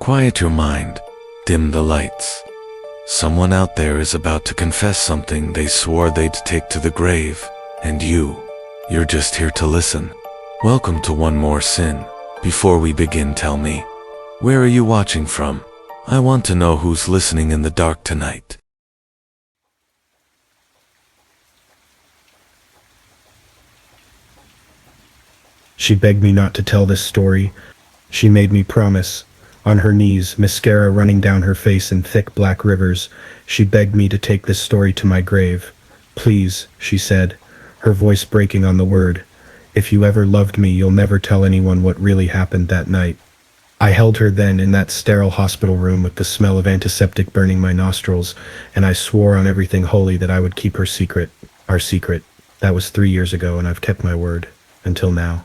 Quiet your mind. Dim the lights. Someone out there is about to confess something they swore they'd take to the grave, and you're just here to listen. Welcome to One More Sin. Before we begin, tell me, where are you watching from? I want to know who's listening in the dark tonight. She begged me not to tell this story. She made me promise. On her knees, mascara running down her face in thick black rivers, she begged me to take this story to my grave. Please, she said, her voice breaking on the word. If you ever loved me, you'll never tell anyone what really happened that night. I held her then in that sterile hospital room with the smell of antiseptic burning my nostrils, and I swore on everything holy that I would keep her secret, our secret. That was 3 years ago, and I've kept my word. Until now.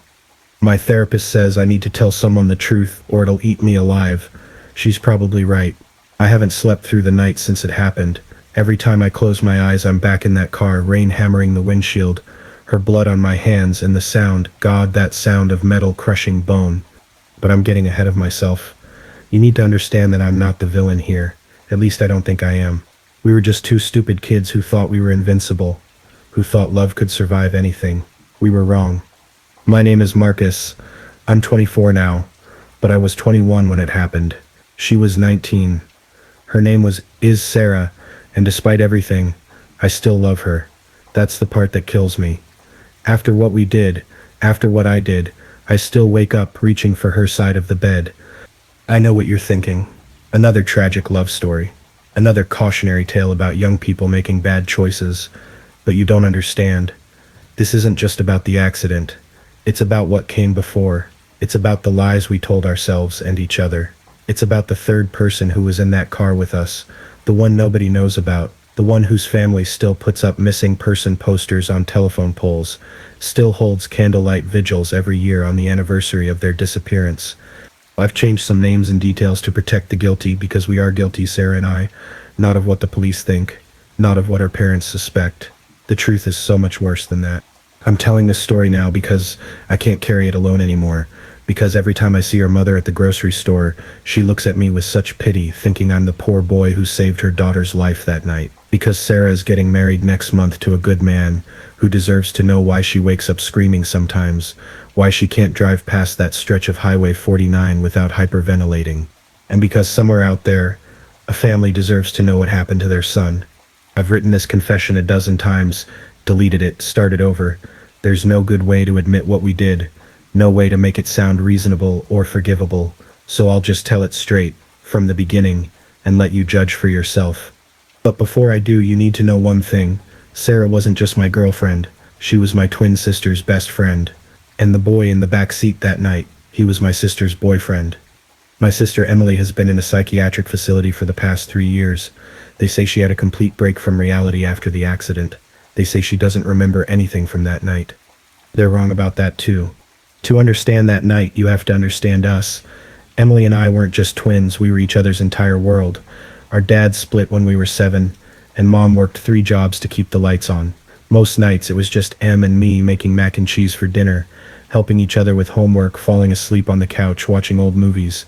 My therapist says I need to tell someone the truth or it'll eat me alive. She's probably right. I haven't slept through the night since it happened. Every time I close my eyes, I'm back in that car, rain hammering the windshield, her blood on my hands, and the sound, God, that sound of metal crushing bone. But I'm getting ahead of myself. You need to understand that I'm not the villain here. At least I don't think I am. We were just two stupid kids who thought we were invincible, who thought love could survive anything. We were wrong. My name is Marcus. I'm 24 now, but I was 21 when it happened. She was 19. Her name is Sarah, and despite everything, I still love her. That's the part that kills me. After what we did, after what I did, I still wake up reaching for her side of the bed. I know what you're thinking. Another tragic love story. Another cautionary tale about young people making bad choices. But you don't understand. This isn't just about the accident. It's about what came before. It's about the lies we told ourselves and each other. It's about the third person who was in that car with us, the one nobody knows about, the one whose family still puts up missing person posters on telephone poles, still holds candlelight vigils every year on the anniversary of their disappearance. I've changed some names and details to protect the guilty because we are guilty, Sarah and I, not of what the police think, not of what our parents suspect. The truth is so much worse than that. I'm telling this story now because I can't carry it alone anymore, because every time I see her mother at the grocery store, she looks at me with such pity, thinking I'm the poor boy who saved her daughter's life that night, because Sarah is getting married next month to a good man who deserves to know why she wakes up screaming sometimes, why she can't drive past that stretch of Highway 49 without hyperventilating, and because somewhere out there, a family deserves to know what happened to their son. I've written this confession a dozen times, deleted it, started over. There's no good way to admit what we did, no way to make it sound reasonable or forgivable, so I'll just tell it straight, from the beginning, and let you judge for yourself. But before I do, you need to know one thing. Sarah wasn't just my girlfriend, she was my twin sister's best friend. And the boy in the back seat that night, he was my sister's boyfriend. My sister Emily has been in a psychiatric facility for the past 3 years. They say she had a complete break from reality after the accident. They say she doesn't remember anything from that night. They're wrong about that too. To understand that night, you have to understand us. Emily and I weren't just twins, we were each other's entire world. Our dad split when we were 7, and Mom worked 3 jobs to keep the lights on. Most nights it was just Em and me making mac and cheese for dinner, helping each other with homework, falling asleep on the couch, watching old movies.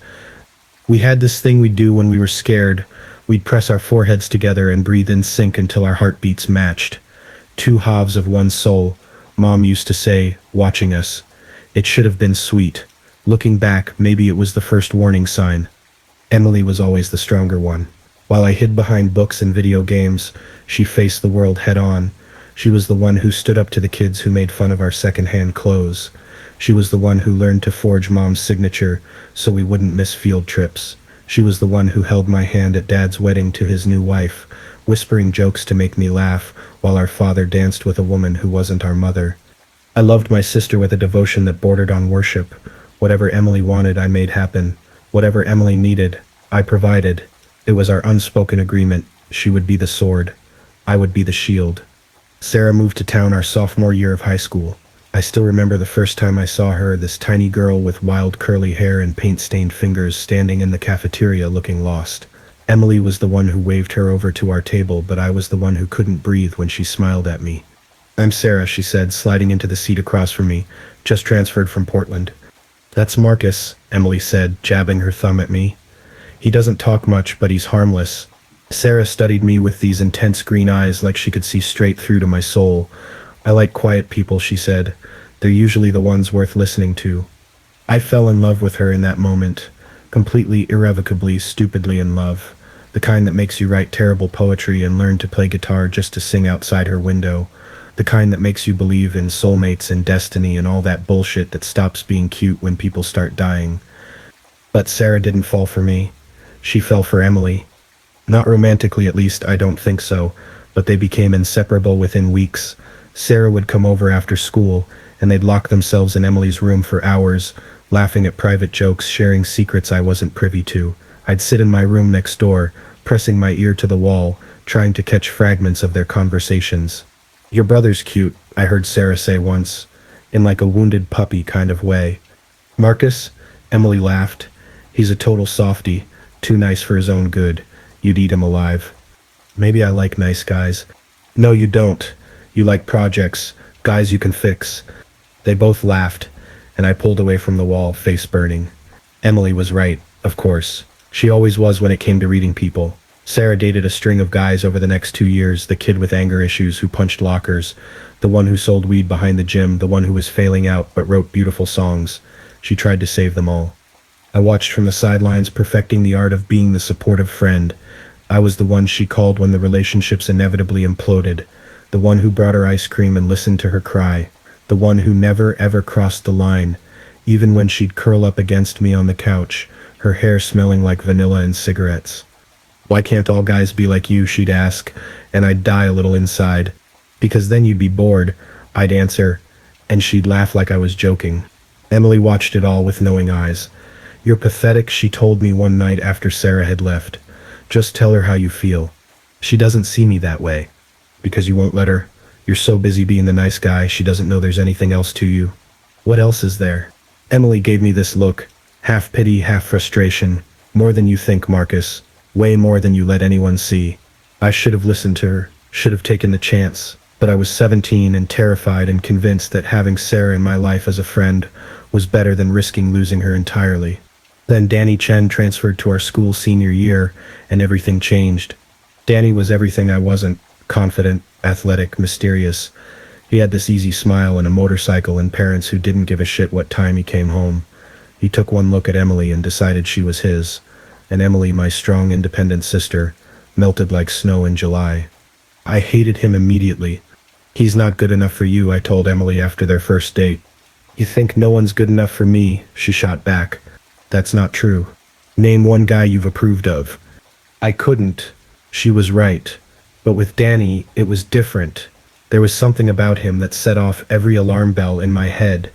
We had this thing we'd do when we were scared. We'd press our foreheads together and breathe in sync until our heartbeats matched. 2 halves of one soul, Mom used to say, watching us. It should have been sweet. Looking back, maybe it was the first warning sign. Emily was always the stronger one. While I hid behind books and video games, she faced the world head on. She was the one who stood up to the kids who made fun of our secondhand clothes. She was the one who learned to forge Mom's signature so we wouldn't miss field trips. She was the one who held my hand at Dad's wedding to his new wife, whispering jokes to make me laugh while our father danced with a woman who wasn't our mother. I loved my sister with a devotion that bordered on worship. Whatever Emily wanted, I made happen. Whatever Emily needed, I provided. It was our unspoken agreement. She would be the sword. I would be the shield. Sarah moved to town our sophomore year of high school. I still remember the first time I saw her, this tiny girl with wild curly hair and paint-stained fingers standing in the cafeteria looking lost. Emily was the one who waved her over to our table, but I was the one who couldn't breathe when she smiled at me. "I'm Sarah," she said, sliding into the seat across from me, "just transferred from Portland." "That's Marcus," Emily said, jabbing her thumb at me. He doesn't talk much, but he's harmless. Sarah studied me with these intense green eyes like she could see straight through to my soul. I like quiet people, she said. They're usually the ones worth listening to. I fell in love with her in that moment. Completely, irrevocably, stupidly in love. The kind that makes you write terrible poetry and learn to play guitar just to sing outside her window. The kind that makes you believe in soulmates and destiny and all that bullshit that stops being cute when people start dying. But Sarah didn't fall for me. She fell for Emily. Not romantically, at least, I don't think so, but they became inseparable within weeks. Sarah would come over after school, and they'd lock themselves in Emily's room for hours, laughing at private jokes, sharing secrets I wasn't privy to. I'd sit in my room next door, pressing my ear to the wall, trying to catch fragments of their conversations. "Your brother's cute," I heard Sarah say once, in like a wounded puppy kind of way. "Marcus?" Emily laughed. "He's a total softie, too nice for his own good. You'd eat him alive." "Maybe I like nice guys." "No, you don't. You like projects, guys you can fix." They both laughed, and I pulled away from the wall, face burning. Emily was right, of course. She always was when it came to reading people. Sarah dated a string of guys over the next 2 years, the kid with anger issues who punched lockers, the one who sold weed behind the gym, the one who was failing out but wrote beautiful songs. She tried to save them all. I watched from the sidelines, perfecting the art of being the supportive friend. I was the one she called when the relationships inevitably imploded, the one who brought her ice cream and listened to her cry, the one who never ever crossed the line, even when she'd curl up against me on the couch, her hair smelling like vanilla and cigarettes. "Why can't all guys be like you?" she'd ask, and I'd die a little inside. "Because then you'd be bored," I'd answer, and she'd laugh like I was joking. Emily watched it all with knowing eyes. "You're pathetic," she told me one night after Sarah had left. "Just tell her how you feel. She doesn't see me that way." "Because you won't let her? You're so busy being the nice guy, she doesn't know there's anything else to you." "What else is there?" Emily gave me this look, half pity, half frustration. "More than you think, Marcus. Way more than you let anyone see." I should have listened to her, should have taken the chance, but I was 17 and terrified and convinced that having Sarah in my life as a friend was better than risking losing her entirely. Then Danny Chen transferred to our school senior year, and everything changed. Danny was everything I wasn't: confident, athletic, mysterious. He had this easy smile and a motorcycle and parents who didn't give a shit what time he came home. He took one look at Emily and decided she was his. And Emily, my strong, independent sister, melted like snow in July. I hated him immediately. "He's not good enough for you," I told Emily after their first date. "You think no one's good enough for me?" she shot back. "That's not true. Name one guy you've approved of." I couldn't. She was right. But with Danny, it was different. There was something about him that set off every alarm bell in my head.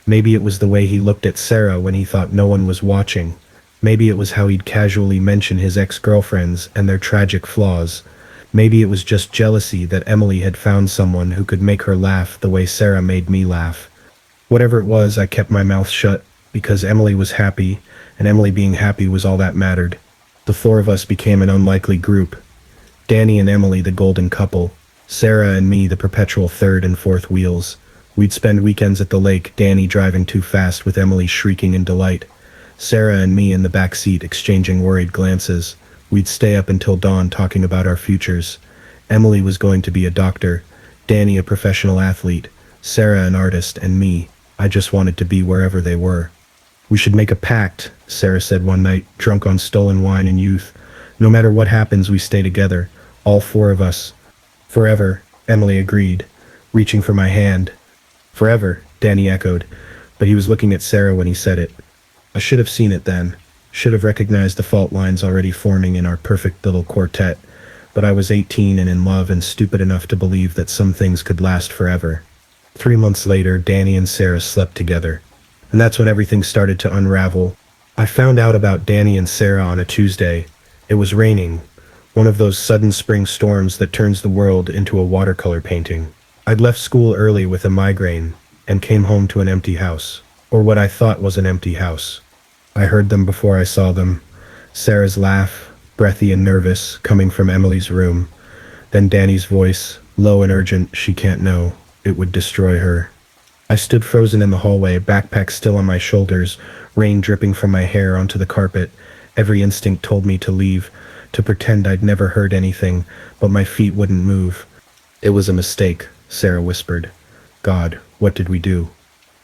Maybe it was the way he looked at Sarah when he thought no one was watching. Maybe it was how he'd casually mention his ex-girlfriends and their tragic flaws. Maybe it was just jealousy that Emily had found someone who could make her laugh the way Sarah made me laugh. Whatever it was, I kept my mouth shut, because Emily was happy, and Emily being happy was all that mattered. The four of us became an unlikely group. Danny and Emily, the golden couple. Sarah and me, the perpetual third and fourth wheels. We'd spend weekends at the lake, Danny driving too fast with Emily shrieking in delight. Sarah and me in the back seat exchanging worried glances. We'd stay up until dawn talking about our futures. Emily was going to be a doctor, Danny a professional athlete, Sarah an artist, and me, I just wanted to be wherever they were. "We should make a pact," Sarah said one night, drunk on stolen wine and youth. "No matter what happens, we stay together, all four of us." "Forever," Emily agreed, reaching for my hand. "Forever," Danny echoed, but he was looking at Sarah when he said it. I should have seen it then, should have recognized the fault lines already forming in our perfect little quartet, but I was 18 and in love and stupid enough to believe that some things could last forever. 3 months later, Danny and Sarah slept together, and that's when everything started to unravel. I found out about Danny and Sarah on a Tuesday. It was raining, one of those sudden spring storms that turns the world into a watercolor painting. I'd left school early with a migraine and came home to an empty house, or what I thought was an empty house. I heard them before I saw them. Sarah's laugh, breathy and nervous, coming from Emily's room. Then Danny's voice, low and urgent. "She can't know. It would destroy her." I stood frozen in the hallway, backpack still on my shoulders, rain dripping from my hair onto the carpet. Every instinct told me to leave, to pretend I'd never heard anything, but my feet wouldn't move. It was a mistake, Sarah whispered. God, what did we do?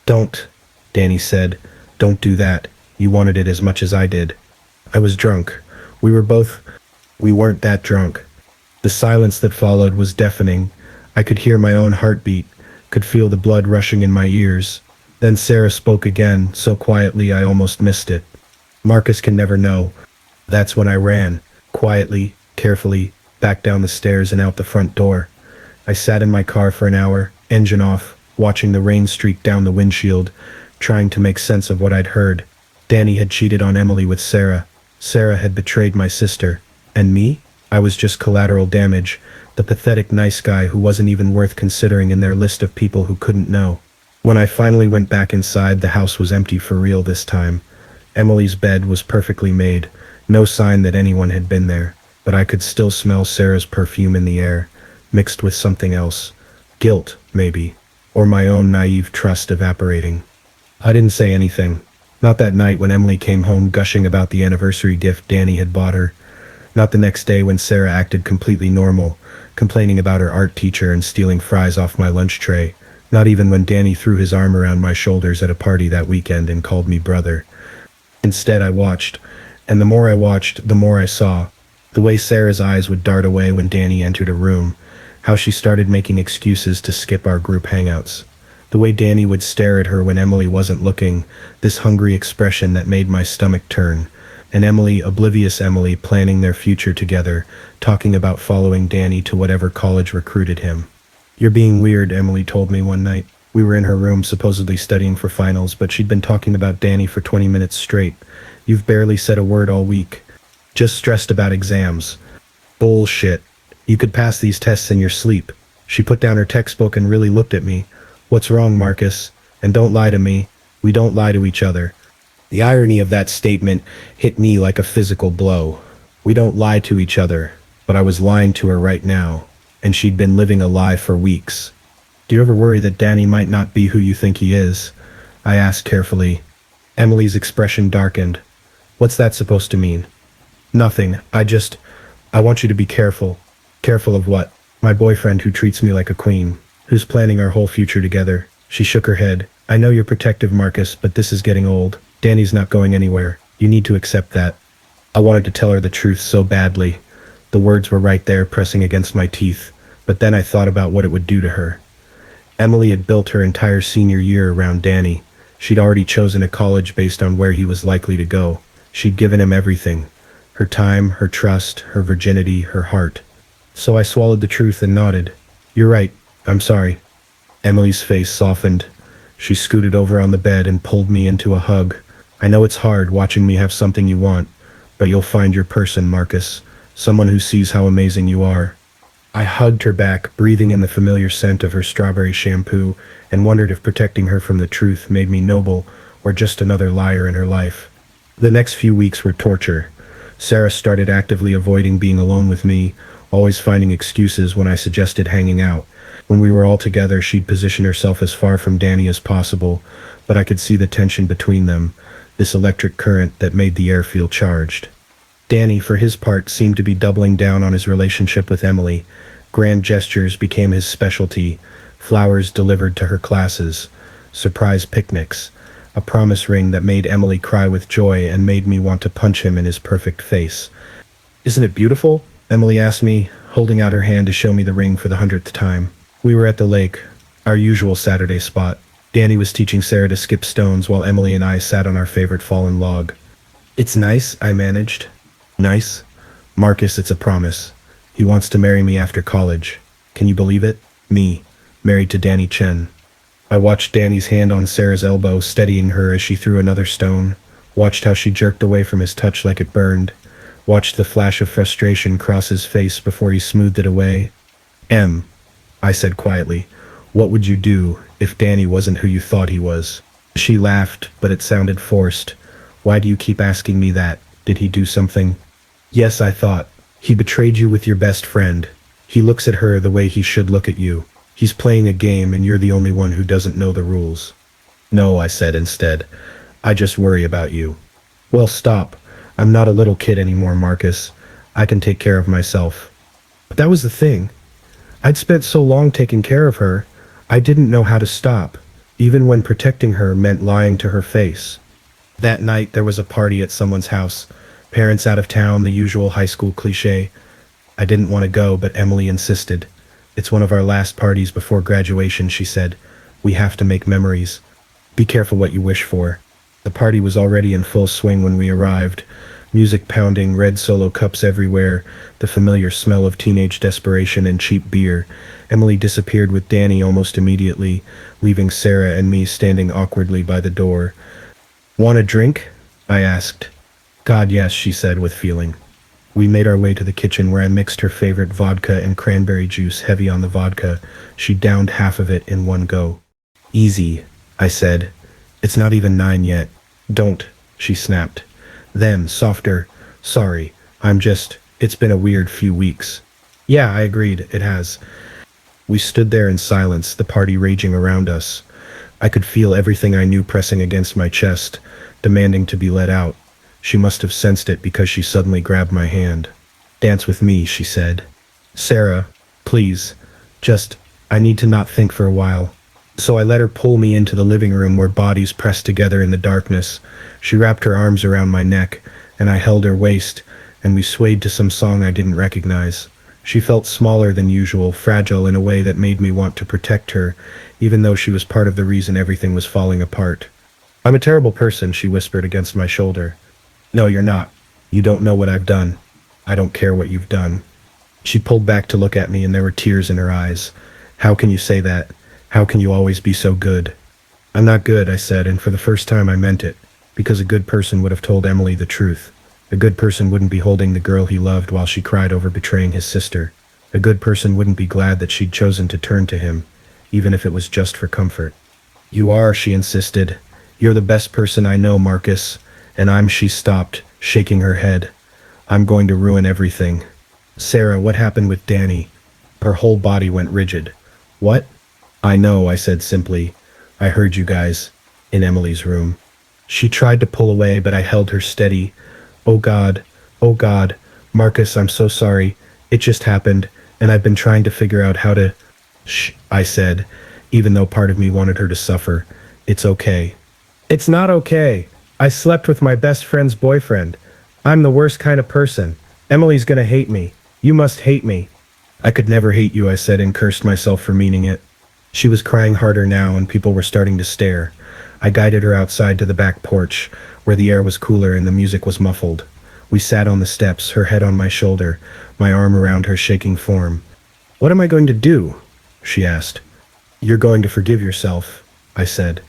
Don't, Danny said. Don't do that. You wanted it as much as I did. I was drunk. We were both. We weren't that drunk. The silence that followed was deafening. I could hear my own heartbeat, could feel the blood rushing in my ears. Then Sarah spoke again, so quietly I almost missed it. Marcus can never know. That's when I ran, quietly, carefully, back down the stairs and out the front door. I sat in my car for an hour, engine off, watching the rain streak down the windshield, trying to make sense of what I'd heard. Danny had cheated on Emily with Sarah. Sarah had betrayed my sister. And me? I was just collateral damage, the pathetic nice guy who wasn't even worth considering in their list of people who couldn't know. When I finally went back inside, the house was empty for real this time. Emily's bed was perfectly made, no sign that anyone had been there, but I could still smell Sarah's perfume in the air, mixed with something else. Guilt, maybe, or my own naive trust evaporating. I didn't say anything. Not that night when Emily came home gushing about the anniversary gift Danny had bought her. Not the next day when Sarah acted completely normal, complaining about her art teacher and stealing fries off my lunch tray. Not even when Danny threw his arm around my shoulders at a party that weekend and called me brother. Instead, I watched, and the more I watched, the more I saw. The way Sarah's eyes would dart away when Danny entered a room, how she started making excuses to skip our group hangouts. The way Danny would stare at her when Emily wasn't looking, this hungry expression that made my stomach turn. And Emily, oblivious Emily, planning their future together, talking about following Danny to whatever college recruited him. You're being weird, Emily told me one night. We were in her room supposedly studying for finals, but she'd been talking about Danny for 20 minutes straight. You've barely said a word all week. Just stressed about exams. Bullshit. You could pass these tests in your sleep. She put down her textbook and really looked at me. What's wrong, Marcus? And don't lie to me. We don't lie to each other. The irony of that statement hit me like a physical blow. We don't lie to each other, but I was lying to her right now, and she'd been living a lie for weeks. Do you ever worry that Danny might not be who you think he is? I asked carefully. Emily's expression darkened. What's that supposed to mean? Nothing. I want you to be careful. Careful of what? My boyfriend who treats me like a queen, who's planning our whole future together. She shook her head. I know you're protective, Marcus, but this is getting old. Danny's not going anywhere. You need to accept that. I wanted to tell her the truth so badly. The words were right there, pressing against my teeth, but then I thought about what it would do to her. Emily had built her entire senior year around Danny. She'd already chosen a college based on where he was likely to go. She'd given him everything. Her time, her trust, her virginity, her heart. So I swallowed the truth and nodded. You're right. I'm sorry. Emily's face softened. She scooted over on the bed and pulled me into a hug. I know it's hard watching me have something you want, but you'll find your person, Marcus. Someone who sees how amazing you are. I hugged her back, breathing in the familiar scent of her strawberry shampoo, and wondered if protecting her from the truth made me noble or just another liar in her life. The next few weeks were torture. Sarah started actively avoiding being alone with me, always finding excuses when I suggested hanging out. When we were all together, she'd position herself as far from Danny as possible, but I could see the tension between them, this electric current that made the air feel charged. Danny, for his part, seemed to be doubling down on his relationship with Emily. Grand gestures became his specialty, flowers delivered to her classes, surprise picnics, a promise ring that made Emily cry with joy and made me want to punch him in his perfect face. Isn't it beautiful? Emily asked me, holding out her hand to show me the ring for the 100th time. We were at the lake, our usual Saturday spot. Danny was teaching Sarah to skip stones while Emily and I sat on our favorite fallen log. It's nice, I managed. Nice? Marcus, it's a promise. He wants to marry me after college. Can you believe it? Me, married to Danny Chen. I watched Danny's hand on Sarah's elbow, steadying her as she threw another stone. Watched how she jerked away from his touch like it burned. Watched the flash of frustration cross his face before he smoothed it away. I said quietly, what would you do if Danny wasn't who you thought he was? She laughed, but it sounded forced. Why do you keep asking me that? Did he do something? Yes, I thought. He betrayed you with your best friend. He looks at her the way he should look at you. He's playing a game and you're the only one who doesn't know the rules. No, I said instead. I just worry about you. Well, stop. I'm not a little kid anymore, Marcus. I can take care of myself. But that was the thing. I'd spent so long taking care of her, I didn't know how to stop, even when protecting her meant lying to her face. That night, there was a party at someone's house. Parents out of town, the usual high school cliche. I didn't want to go, but Emily insisted. It's one of our last parties before graduation, she said. We have to make memories. Be careful what you wish for. The party was already in full swing when we arrived. Music pounding, red solo cups everywhere, the familiar smell of teenage desperation and cheap beer. Emily disappeared with Danny almost immediately, leaving Sarah and me standing awkwardly by the door. Want a drink? I asked. God, yes, she said with feeling. We made our way to the kitchen where I mixed her favorite vodka and cranberry juice heavy on the vodka. She downed half of it in one go. Easy, I said. It's not even 9 yet. Don't, she snapped. Then, softer, sorry, it's been a weird few weeks. Yeah, I agreed, it has. We stood there in silence, the party raging around us. I could feel everything I knew pressing against my chest, demanding to be let out. She must have sensed it because she suddenly grabbed my hand. Dance with me, she said. Sarah, please, I need to not think for a while. So I let her pull me into the living room where bodies pressed together in the darkness. She wrapped her arms around my neck, and I held her waist, and we swayed to some song I didn't recognize. She felt smaller than usual, fragile in a way that made me want to protect her, even though she was part of the reason everything was falling apart. I'm a terrible person, she whispered against my shoulder. No, you're not. You don't know what I've done. I don't care what you've done. She pulled back to look at me, and there were tears in her eyes. How can you say that? How can you always be so good? I'm not good, I said, and for the first time I meant it, because a good person would have told Emily the truth. A good person wouldn't be holding the girl he loved while she cried over betraying his sister. A good person wouldn't be glad that she'd chosen to turn to him, even if it was just for comfort. You are, she insisted. You're the best person I know, Marcus. She stopped, shaking her head. I'm going to ruin everything. Sarah, what happened with Danny? Her whole body went rigid. What? I know, I said simply. I heard you guys. In Emily's room. She tried to pull away, but I held her steady. Oh God, Marcus, I'm so sorry. It just happened, and I've been trying to figure out how to... Shh, I said, even though part of me wanted her to suffer. It's okay. It's not okay. I slept with my best friend's boyfriend. I'm the worst kind of person. Emily's gonna hate me. You must hate me. I could never hate you, I said, and cursed myself for meaning it. She was crying harder now, and people were starting to stare. I guided her outside to the back porch, where the air was cooler and the music was muffled. We sat on the steps, her head on my shoulder, my arm around her shaking form. What am I going to do? She asked. You're going to forgive yourself, I said,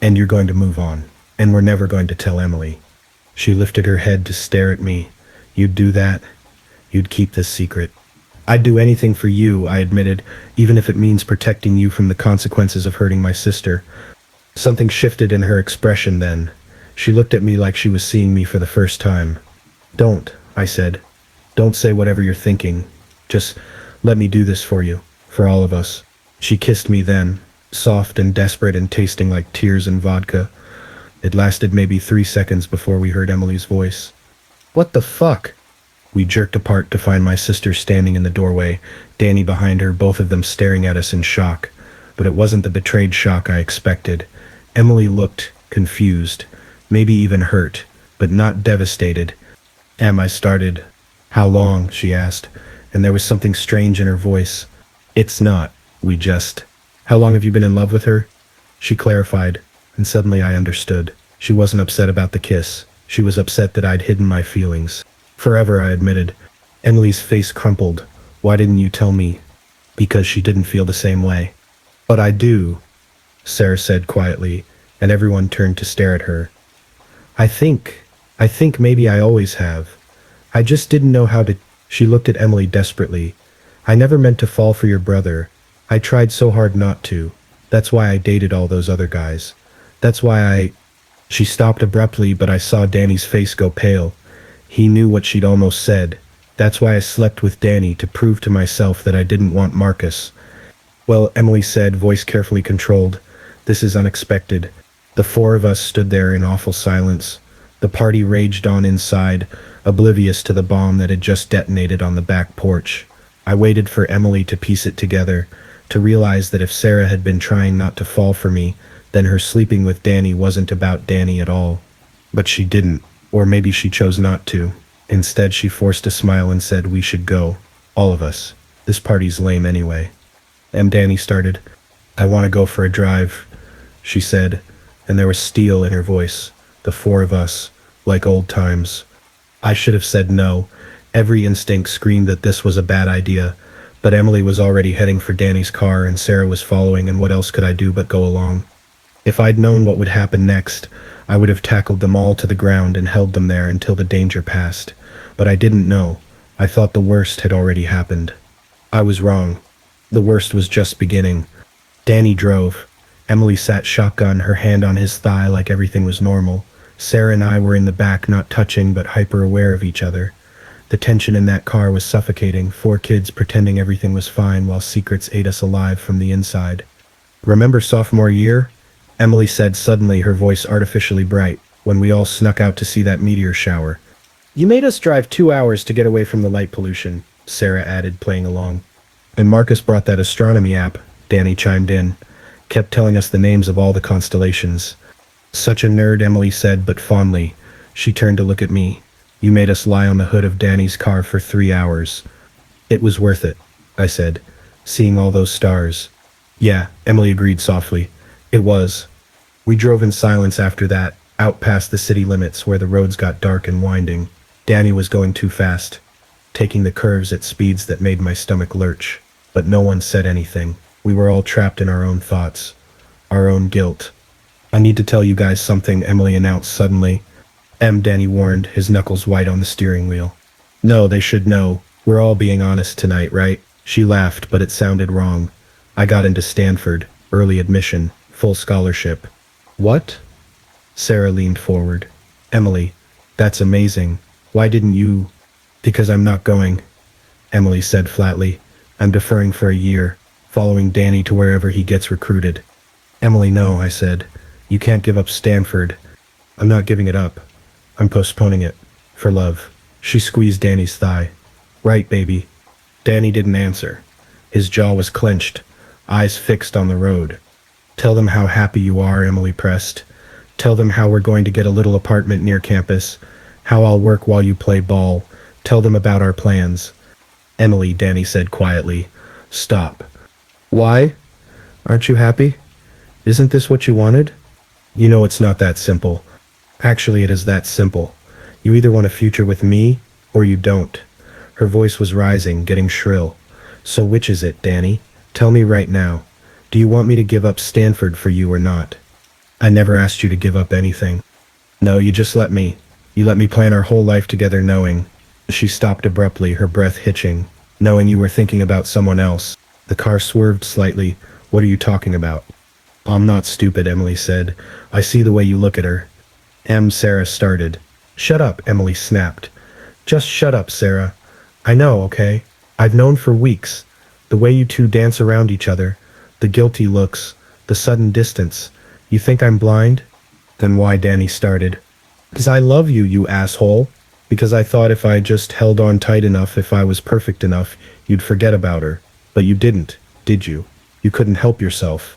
and you're going to move on, and we're never going to tell Emily. She lifted her head to stare at me. You'd do that? You'd keep this secret? I'd do anything for you, I admitted, even if it means protecting you from the consequences of hurting my sister. Something shifted in her expression then. She looked at me like she was seeing me for the first time. Don't, I said. Don't say whatever you're thinking. Just let me do this for you, for all of us. She kissed me then, soft and desperate and tasting like tears and vodka. It lasted maybe 3 seconds before we heard Emily's voice. What the fuck? We jerked apart to find my sister standing in the doorway, Danny behind her, both of them staring at us in shock. But it wasn't the betrayed shock I expected. Emily looked confused, maybe even hurt, but not devastated. I started. How long? She asked, and there was something strange in her voice. It's not. How long have you been in love with her? She clarified, and suddenly I understood. She wasn't upset about the kiss. She was upset that I'd hidden my feelings. Forever, I admitted. Emily's face crumpled. Why didn't you tell me? Because she didn't feel the same way. But I do, Sarah said quietly, and everyone turned to stare at her. I think maybe I always have. I just didn't know how to... She looked at Emily desperately. I never meant to fall for your brother. I tried so hard not to. That's why I dated all those other guys. That's why I... She stopped abruptly, but I saw Danny's face go pale. He knew what she'd almost said. That's why I slept with Danny, to prove to myself that I didn't want Marcus. Well, Emily said, voice carefully controlled, this is unexpected. The four of us stood there in awful silence. The party raged on inside, oblivious to the bomb that had just detonated on the back porch. I waited for Emily to piece it together, to realize that if Sarah had been trying not to fall for me, then her sleeping with Danny wasn't about Danny at all. But she didn't, or maybe she chose not to. Instead, she forced a smile and said we should go. All of us. This party's lame anyway. Danny started. I want to go for a drive, she said, and there was steel in her voice. The four of us, like old times. I should have said no. Every instinct screamed that this was a bad idea, but Emily was already heading for Danny's car and Sarah was following, and what else could I do but go along? If I'd known what would happen next, I would have tackled them all to the ground and held them there until the danger passed. But I didn't know. I thought the worst had already happened. I was wrong. The worst was just beginning. Danny drove. Emily sat shotgun, her hand on his thigh like everything was normal. Sarah and I were in the back, not touching but hyper-aware of each other. The tension in that car was suffocating, four kids pretending everything was fine while secrets ate us alive from the inside. Remember sophomore year? Emily said suddenly, her voice artificially bright, when we all snuck out to see that meteor shower. You made us drive 2 hours to get away from the light pollution, Sarah added, playing along. And Marcus brought that astronomy app, Danny chimed in. Kept telling us the names of all the constellations. Such a nerd, Emily said, but fondly. She turned to look at me. You made us lie on the hood of Danny's car for 3 hours. It was worth it, I said, seeing all those stars. Yeah, Emily agreed softly. It was. We drove in silence after that, out past the city limits where the roads got dark and winding. Danny was going too fast, taking the curves at speeds that made my stomach lurch. But no one said anything. We were all trapped in our own thoughts, our own guilt. I need to tell you guys something, Emily announced suddenly. Danny warned, his knuckles white on the steering wheel. No, they should know. We're all being honest tonight, right? She laughed, but it sounded wrong. I got into Stanford, early admission, full scholarship. What? Sarah leaned forward. Emily, that's amazing. Why didn't you? Because I'm not going, Emily said flatly. I'm deferring for a year, following Danny to wherever he gets recruited. Emily, no, I said. You can't give up Stanford. I'm not giving it up. I'm postponing it. For love. She squeezed Danny's thigh. Right, baby. Danny didn't answer. His jaw was clenched, eyes fixed on the road. Tell them how happy you are, Emily pressed. Tell them how we're going to get a little apartment near campus, how I'll work while you play ball. Tell them about our plans. Emily, Danny said quietly. Stop. Why? Aren't you happy? Isn't this what you wanted? You know it's not that simple. Actually, it is that simple. You either want a future with me, or you don't. Her voice was rising, getting shrill. So which is it, Danny? Tell me right now. Do you want me to give up Stanford for you or not? I never asked you to give up anything. No, you just let me. You let me plan our whole life together knowing. She stopped abruptly, her breath hitching. Knowing you were thinking about someone else. The car swerved slightly. What are you talking about? I'm not stupid, Emily said. I see the way you look at her. Sarah started. Shut up, Emily snapped. Just shut up, Sarah. I know, okay? I've known for weeks. The way you two dance around each other. The guilty looks. The sudden distance. You think I'm blind? Then why, Danny started. Because I love you, you asshole. Because I thought if I just held on tight enough, if I was perfect enough, you'd forget about her. But you didn't, did you? You couldn't help yourself.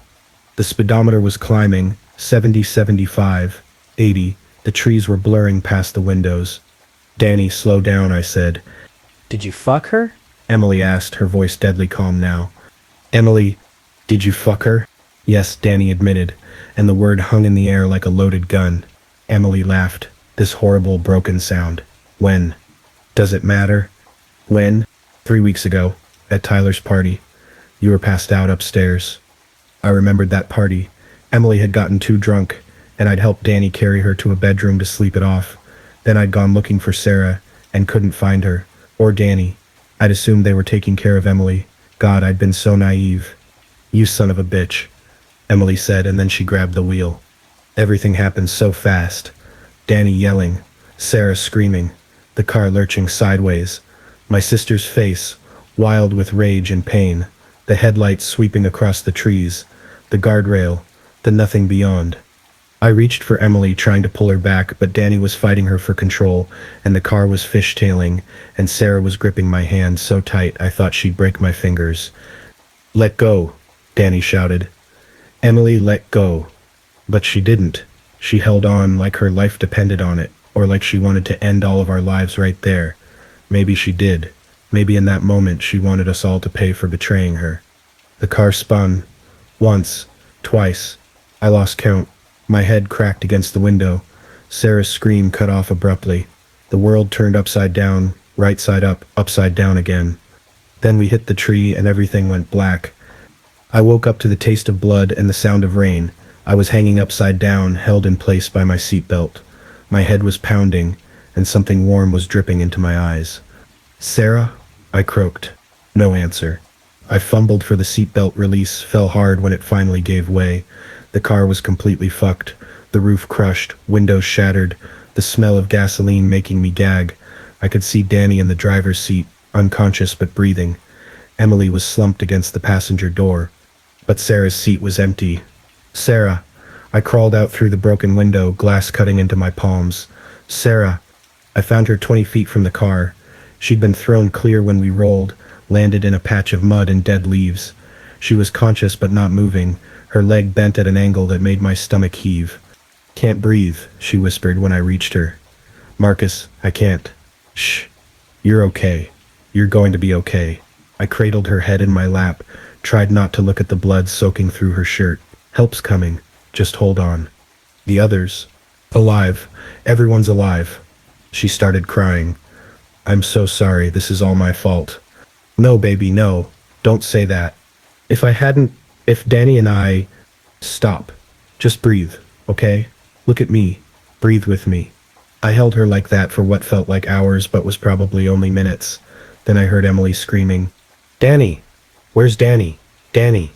The speedometer was climbing, 70, 75, 80. The trees were blurring past the windows. Danny, slow down, I said. Did you fuck her? Emily asked, her voice deadly calm now. Emily, did you fuck her? Yes, Danny admitted, and the word hung in the air like a loaded gun. Emily laughed, this horrible broken sound. When? Does it matter? When? 3 weeks ago, at Tyler's party. You were passed out upstairs. I remembered that party. Emily had gotten too drunk, and I'd helped Danny carry her to a bedroom to sleep it off. Then I'd gone looking for Sarah, and couldn't find her. Or Danny. I'd assumed they were taking care of Emily. God, I'd been so naive. You son of a bitch, Emily said, and then she grabbed the wheel. Everything happened so fast. Danny yelling, Sarah screaming, the car lurching sideways, my sister's face, wild with rage and pain, the headlights sweeping across the trees, the guardrail, the nothing beyond. I reached for Emily, trying to pull her back, but Danny was fighting her for control, and the car was fishtailing, and Sarah was gripping my hand so tight I thought she'd break my fingers. "Let go," Danny shouted. "Emily, let go." But she didn't. She held on like her life depended on it, or like she wanted to end all of our lives right there. Maybe she did. Maybe in that moment she wanted us all to pay for betraying her. The car spun. Once. Twice. I lost count. My head cracked against the window. Sarah's scream cut off abruptly. The world turned upside down, right side up, upside down again. Then we hit the tree and everything went black. I woke up to the taste of blood and the sound of rain. I was hanging upside down, held in place by my seatbelt. My head was pounding, and something warm was dripping into my eyes. "Sarah?" I croaked. No answer. I fumbled for the seatbelt release, fell hard when it finally gave way. The car was completely fucked. The roof crushed, windows shattered, the smell of gasoline making me gag. I could see Danny in the driver's seat, unconscious but breathing. Emily was slumped against the passenger door. But Sarah's seat was empty. "Sarah." I crawled out through the broken window, glass cutting into my palms. "Sarah." I found her 20 feet from the car. She'd been thrown clear when we rolled, landed in a patch of mud and dead leaves. She was conscious but not moving, her leg bent at an angle that made my stomach heave. "Can't breathe," she whispered when I reached her. "Marcus, I can't." "Shh. You're okay. You're going to be okay." I cradled her head in my lap, tried not to look at the blood soaking through her shirt. "Help's coming. Just hold on." "The others?" "Alive. Everyone's alive." She started crying. "I'm so sorry. This is all my fault." "No, baby, no. Don't say that. If Danny and I... Stop. Just breathe, okay? Look at me. Breathe with me." I held her like that for what felt like hours but was probably only minutes. Then I heard Emily screaming, "Danny! Where's Danny? Danny!"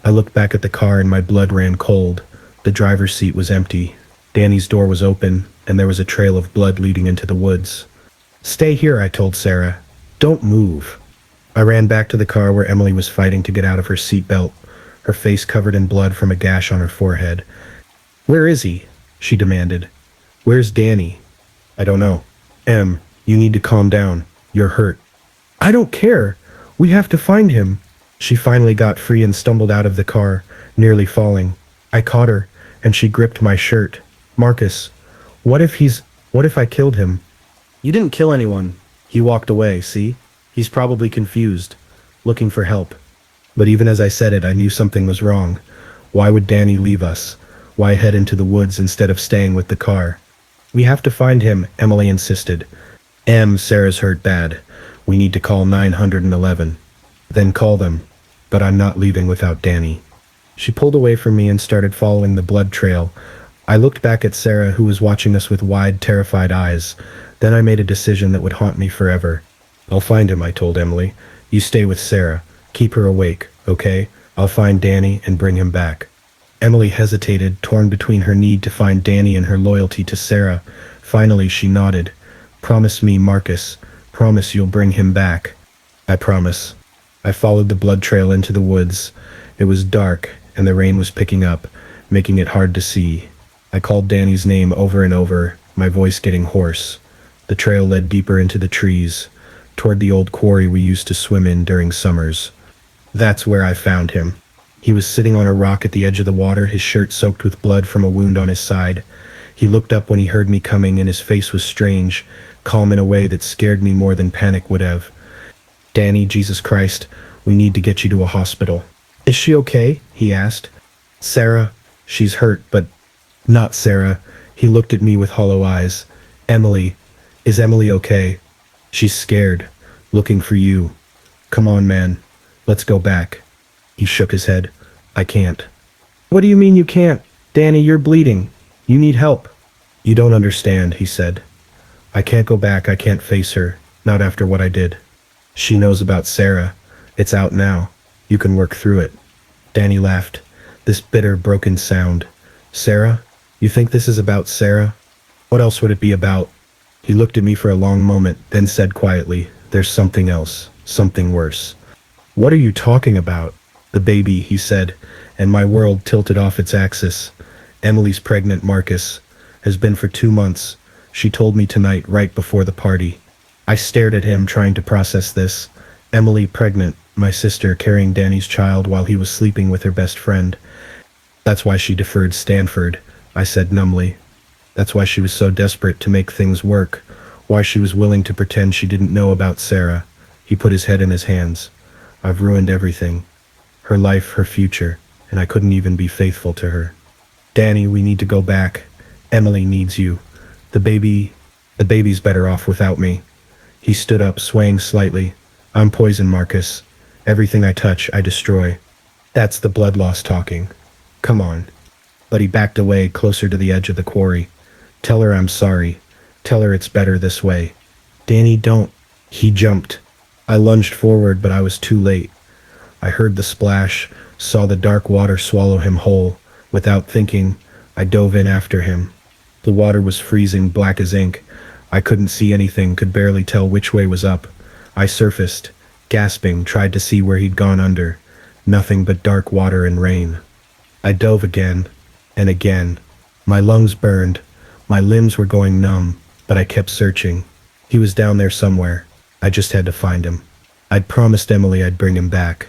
I looked back at the car and my blood ran cold. The driver's seat was empty. Danny's door was open, and there was a trail of blood leading into the woods. "Stay here," I told Sarah. "Don't move." I ran back to the car where Emily was fighting to get out of her seatbelt, her face covered in blood from a gash on her forehead. "Where is he?" she demanded. "Where's Danny?" "I don't know." "Em, you need to calm down. You're hurt." "I don't care. We have to find him." She finally got free and stumbled out of the car, nearly falling. I caught her, and she gripped my shirt. "Marcus, what if I killed him?" "You didn't kill anyone." He walked away, see? He's probably confused, looking for help. But even as I said it, I knew something was wrong. Why would Danny leave us? Why head into the woods instead of staying with the car? "We have to find him," Emily insisted. Sarah's hurt bad. We need to call 911. "Then call them. But I'm not leaving without Danny." She pulled away from me and started following the blood trail. I looked back at Sarah, who was watching us with wide, terrified eyes. Then I made a decision that would haunt me forever. "I'll find him," I told Emily. "You stay with Sarah. Keep her awake, okay? I'll find Danny and bring him back." Emily hesitated, torn between her need to find Danny and her loyalty to Sarah. Finally, she nodded. "Promise me, Marcus. Promise you'll bring him back." "I promise." I followed the blood trail into the woods. It was dark, and the rain was picking up, making it hard to see. I called Danny's name over and over, my voice getting hoarse. The trail led deeper into the trees, toward the old quarry we used to swim in during summers. That's where I found him. He was sitting on a rock at the edge of the water, his shirt soaked with blood from a wound on his side. He looked up when he heard me coming, and his face was strange, calm in a way that scared me more than panic would have. "Danny, Jesus Christ, we need to get you to a hospital." "Is she okay?" he asked. "Sarah, she's hurt, but..." "Not Sarah." He looked at me with hollow eyes. "Emily. Is Emily okay?" "She's scared, looking for you. Come on, man. Let's go back." He shook his head. "I can't." "What do you mean you can't? Danny, you're bleeding. You need help." "You don't understand," he said. "I can't go back. I can't face her. Not after what I did. She knows about Sarah. It's out now. You can work through it." Danny laughed. This bitter, broken sound. "Sarah? You think this is about Sarah? What else would it be about?" He looked at me for a long moment, then said quietly, "There's something else. Something worse." "What are you talking about?" "The baby," he said, and my world tilted off its axis. Emily's pregnant, Marcus. Has been for 2 months. She told me tonight right before the party. I stared at him, trying to process this. Emily pregnant, my sister carrying Danny's child while he was sleeping with her best friend. That's why she deferred Stanford, I said numbly. That's why she was so desperate to make things work. Why she was willing to pretend she didn't know about Sarah. He put his head in his hands. I've ruined everything. Her life, her future, and I couldn't even be faithful to her. Danny, we need to go back. Emily needs you. The baby's better off without me. He stood up, swaying slightly. I'm poison, Marcus. Everything I touch, I destroy. That's the blood loss talking. Come on. But he backed away, closer to the edge of the quarry. Tell her I'm sorry. Tell her it's better this way. Danny, don't. He jumped. I lunged forward, but I was too late. I heard the splash, saw the dark water swallow him whole. Without thinking, I dove in after him. The water was freezing, black as ink. I couldn't see anything, could barely tell which way was up. I surfaced, gasping, tried to see where he'd gone under. Nothing but dark water and rain. I dove again, and again. My lungs burned. My limbs were going numb, but I kept searching. He was down there somewhere. I just had to find him. I'd promised Emily I'd bring him back.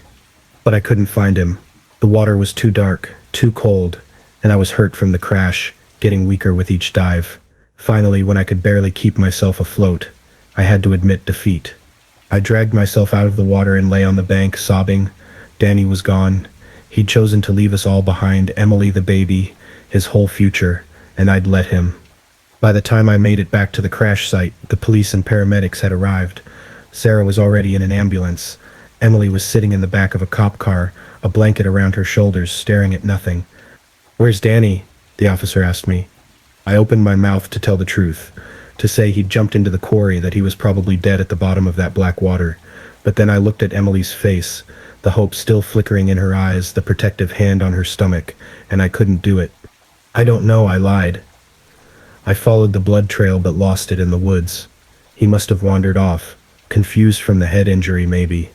But I couldn't find him. The water was too dark, too cold, and I was hurt from the crash, getting weaker with each dive. Finally, when I could barely keep myself afloat, I had to admit defeat. I dragged myself out of the water and lay on the bank, sobbing. Danny was gone. He'd chosen to leave us all behind, Emily, the baby, his whole future, and I'd let him. By the time I made it back to the crash site, the police and paramedics had arrived. Sarah was already in an ambulance. Emily was sitting in the back of a cop car, a blanket around her shoulders, staring at nothing. "Where's Danny?" the officer asked me. I opened my mouth to tell the truth, to say he'd jumped into the quarry, that he was probably dead at the bottom of that black water. But then I looked at Emily's face, the hope still flickering in her eyes, the protective hand on her stomach, and I couldn't do it. "I don't know," I lied. I followed the blood trail but lost it in the woods. He must have wandered off, confused from the head injury maybe.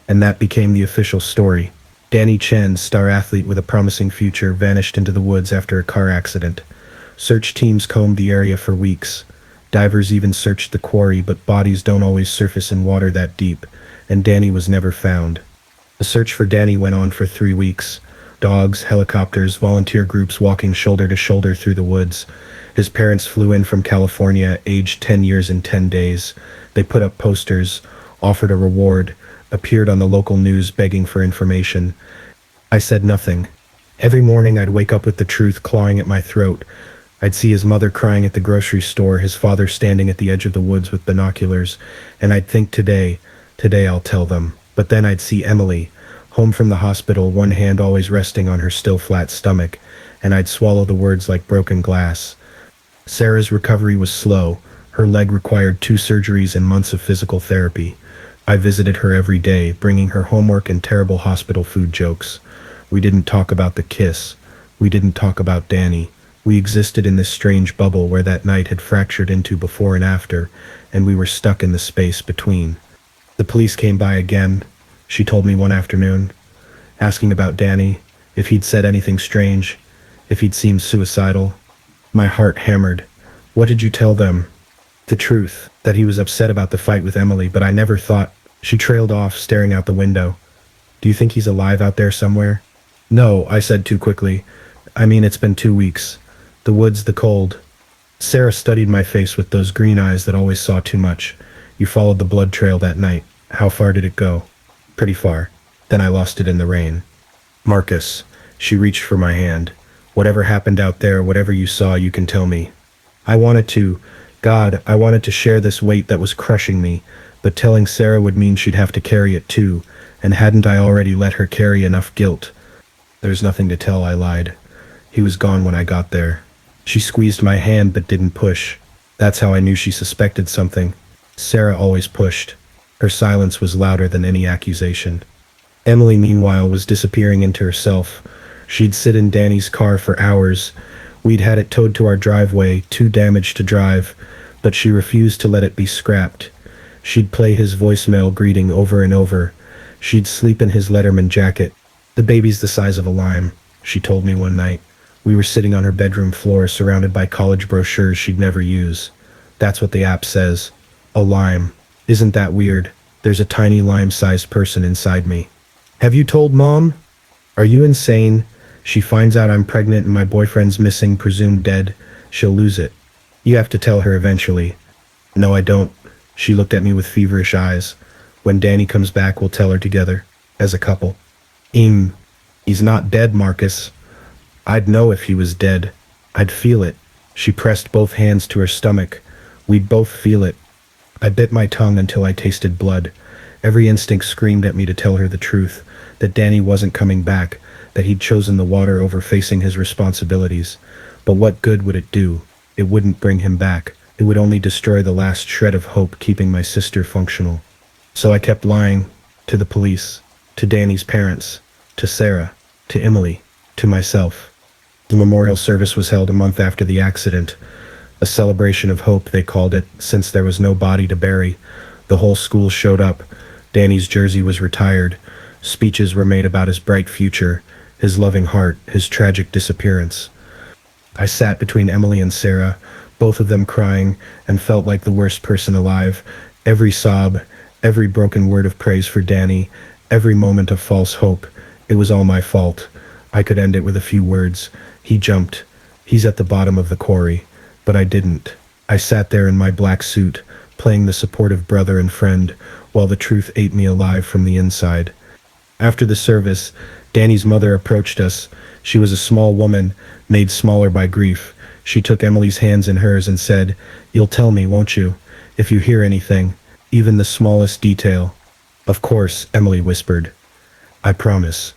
And that became the official story. Danny Chen, star athlete with a promising future, vanished into the woods after a car accident. Search teams combed the area for weeks. Divers even searched the quarry, but bodies don't always surface in water that deep, and Danny was never found. The search for Danny went on for 3 weeks. Dogs, helicopters, volunteer groups walking shoulder to shoulder through the woods. His parents flew in from California, aged 10 years and 10 days. They put up posters, offered a reward, appeared on the local news begging for information. I said nothing. Every morning I'd wake up with the truth clawing at my throat. I'd see his mother crying at the grocery store, his father standing at the edge of the woods with binoculars, and I'd think today I'll tell them. But then I'd see Emily, home from the hospital, one hand always resting on her still flat stomach, and I'd swallow the words like broken glass. Sarah's recovery was slow. Her leg required 2 surgeries and months of physical therapy. I visited her every day, bringing her homework and terrible hospital food jokes. We didn't talk about the kiss. We didn't talk about Danny. We existed in this strange bubble where that night had fractured into before and after, and we were stuck in the space between. The police came by again, she told me one afternoon, asking about Danny, if he'd said anything strange, if he'd seemed suicidal. My heart hammered. What did you tell them? The truth, that he was upset about the fight with Emily, but I never thought. She trailed off, staring out the window. Do you think he's alive out there somewhere? No, I said too quickly. I mean, it's been 2 weeks. The woods, the cold. Sarah studied my face with those green eyes that always saw too much. You followed the blood trail that night. How far did it go? Pretty far. Then I lost it in the rain. Marcus. She reached for my hand. Whatever happened out there, whatever you saw, you can tell me. I wanted to share this weight that was crushing me, but telling Sarah would mean she'd have to carry it too, and hadn't I already let her carry enough guilt? There's nothing to tell, I lied. He was gone when I got there. She squeezed my hand but didn't push. That's how I knew she suspected something. Sarah always pushed. Her silence was louder than any accusation. Emily, meanwhile, was disappearing into herself. She'd sit in Danny's car for hours. We'd had it towed to our driveway, too damaged to drive, but she refused to let it be scrapped. She'd play his voicemail greeting over and over. She'd sleep in his Letterman jacket. The baby's the size of a lime, she told me one night. We were sitting on her bedroom floor surrounded by college brochures she'd never use. That's what the app says. A lime. Isn't that weird? There's a tiny lime-sized person inside me. Have you told Mom? Are you insane? She finds out I'm pregnant and my boyfriend's missing, presumed dead. She'll lose it. You have to tell her eventually. No, I don't. She looked at me with feverish eyes. When Danny comes back, we'll tell her together. As a couple. He's not dead, Marcus. I'd know if he was dead. I'd feel it. She pressed both hands to her stomach. We'd both feel it. I bit my tongue until I tasted blood. Every instinct screamed at me to tell her the truth, that Danny wasn't coming back, that he'd chosen the water over facing his responsibilities. But what good would it do? It wouldn't bring him back. It would only destroy the last shred of hope keeping my sister functional. So I kept lying. To the police. To Danny's parents. To Sarah. To Emily. To myself. The memorial service was held a month after the accident. A celebration of hope, they called it, since there was no body to bury. The whole school showed up. Danny's jersey was retired. Speeches were made about his bright future, his loving heart, his tragic disappearance. I sat between Emily and Sarah, both of them crying, and felt like the worst person alive. Every sob, every broken word of praise for Danny, every moment of false hope. It was all my fault. I could end it with a few words. He jumped. He's at the bottom of the quarry. But I didn't. I sat there in my black suit, playing the supportive brother and friend, while the truth ate me alive from the inside. After the service, Danny's mother approached us. She was a small woman, made smaller by grief. She took Emily's hands in hers and said, "You'll tell me, won't you, if you hear anything, even the smallest detail?" "Of course," Emily whispered. "I promise."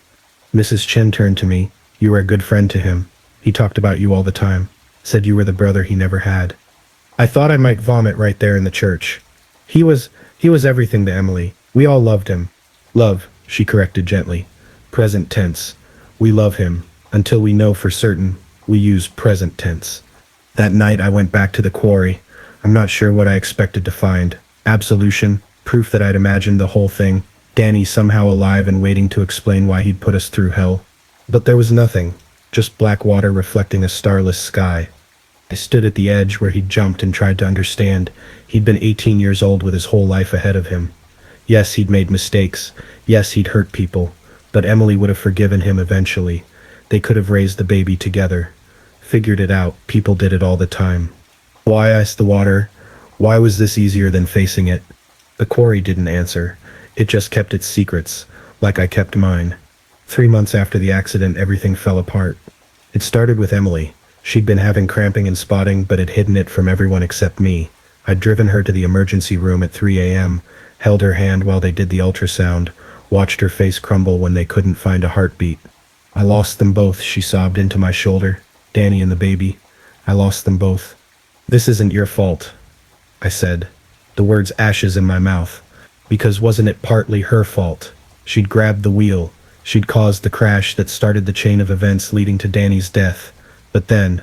Mrs. Chen turned to me. "You were a good friend to him. He talked about you all the time. Said you were the brother he never had." I thought I might vomit right there in the church. He was everything to Emily. We all loved him. Love, she corrected gently. Present tense. We love him. Until we know for certain, we use present tense. That night I went back to the quarry. I'm not sure what I expected to find. Absolution, proof that I'd imagined the whole thing. Danny somehow alive and waiting to explain why he'd put us through hell. But there was nothing. Just black water reflecting a starless sky. I stood at the edge where he'd jumped and tried to understand. He'd been 18 years old with his whole life ahead of him. Yes, he'd made mistakes. Yes, he'd hurt people. But Emily would have forgiven him eventually. They could have raised the baby together. Figured it out. People did it all the time. Why, asked the water. Why was this easier than facing it? The quarry didn't answer. It just kept its secrets, like I kept mine. 3 months after the accident, everything fell apart. It started with Emily. She'd been having cramping and spotting, but had hidden it from everyone except me. I'd driven her to the emergency room at 3 a.m., held her hand while they did the ultrasound, watched her face crumble when they couldn't find a heartbeat. "I lost them both," she sobbed into my shoulder. "Danny and the baby. I lost them both." "This isn't your fault," I said, the words ashes in my mouth. Because wasn't it partly her fault? She'd grabbed the wheel. She'd caused the crash that started the chain of events leading to Danny's death. But then,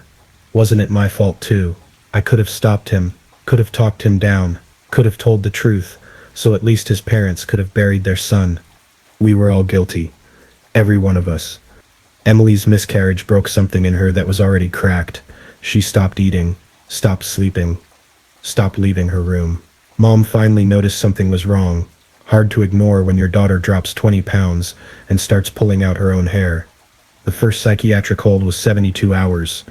wasn't it my fault too? I could have stopped him, could have talked him down, could have told the truth, so at least his parents could have buried their son. We were all guilty. Every one of us. Emily's miscarriage broke something in her that was already cracked. She stopped eating, stopped sleeping, stopped leaving her room. Mom finally noticed something was wrong. Hard to ignore when your daughter drops 20 pounds and starts pulling out her own hair. The first psychiatric hold was 72 hours.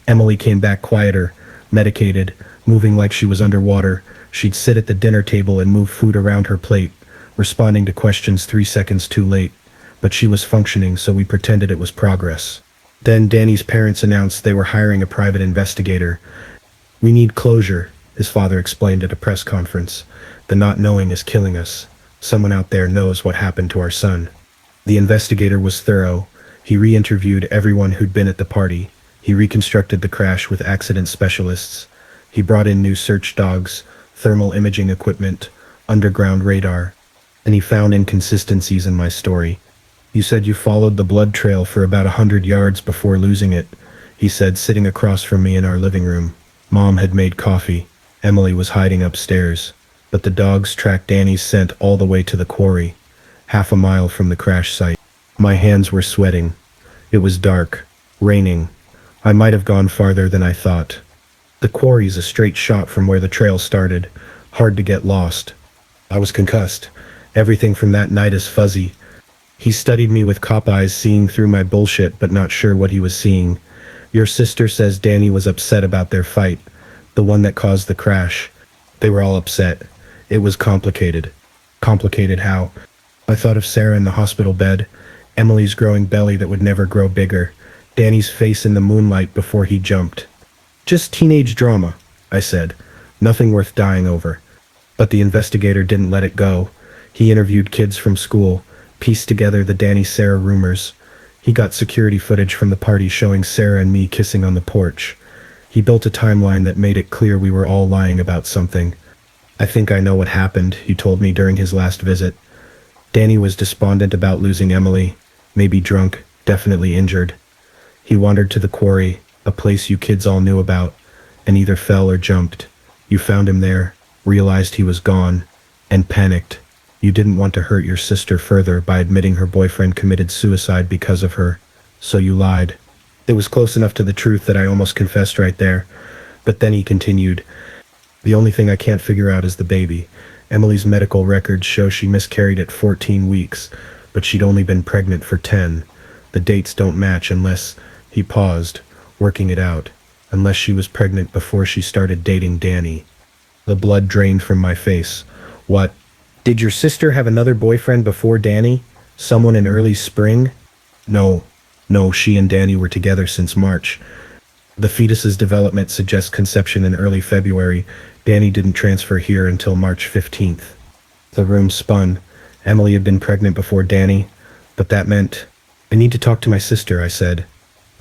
Emily came back quieter, medicated, moving like she was underwater. She'd sit at the dinner table and move food around her plate, responding to questions 3 seconds too late. But she was functioning, so we pretended it was progress. Then Danny's parents announced they were hiring a private investigator. "We need closure," his father explained at a press conference. "The not knowing is killing us. Someone out there knows what happened to our son." The investigator was thorough. He re-interviewed everyone who'd been at the party. He reconstructed the crash with accident specialists. He brought in new search dogs, thermal imaging equipment, underground radar. And he found inconsistencies in my story. "You said you followed the blood trail for about 100 yards before losing it," he said, sitting across from me in our living room. Mom had made coffee. Emily was hiding upstairs. But the dogs tracked Danny's scent all the way to the quarry, half a mile from the crash site. My hands were sweating. It was dark, raining. I might have gone farther than I thought. The quarry's a straight shot from where the trail started. Hard to get lost. I was concussed. Everything from that night is fuzzy. He studied me with cop eyes, seeing through my bullshit but not sure what he was seeing. Your sister says Danny was upset about their fight, the one that caused the crash. They were all upset. It was complicated. Complicated how? I thought of Sarah in the hospital bed, Emily's growing belly that would never grow bigger, Danny's face in the moonlight before he jumped. Just teenage drama, I said. Nothing worth dying over. But the investigator didn't let it go. He interviewed kids from school, pieced together the Danny-Sarah rumors. He got security footage from the party showing Sarah and me kissing on the porch. He built a timeline that made it clear we were all lying about something. I think I know what happened, he told me during his last visit. Danny was despondent about losing Emily, maybe drunk, definitely injured. He wandered to the quarry, a place you kids all knew about, and either fell or jumped. You found him there, realized he was gone, and panicked. You didn't want to hurt your sister further by admitting her boyfriend committed suicide because of her, so you lied. It was close enough to the truth that I almost confessed right there. But then he continued, the only thing I can't figure out is the baby. Emily's medical records show she miscarried at 14 weeks, but she'd only been pregnant for 10. The dates don't match unless, he paused, working it out, unless she was pregnant before she started dating Danny. The blood drained from my face. What? Did your sister have another boyfriend before Danny? Someone in early spring? No, she and Danny were together since March. The fetus's development suggests conception in early February. Danny didn't transfer here until March 15th. The room spun. Emily had been pregnant before Danny, but that meant... I need to talk to my sister, I said.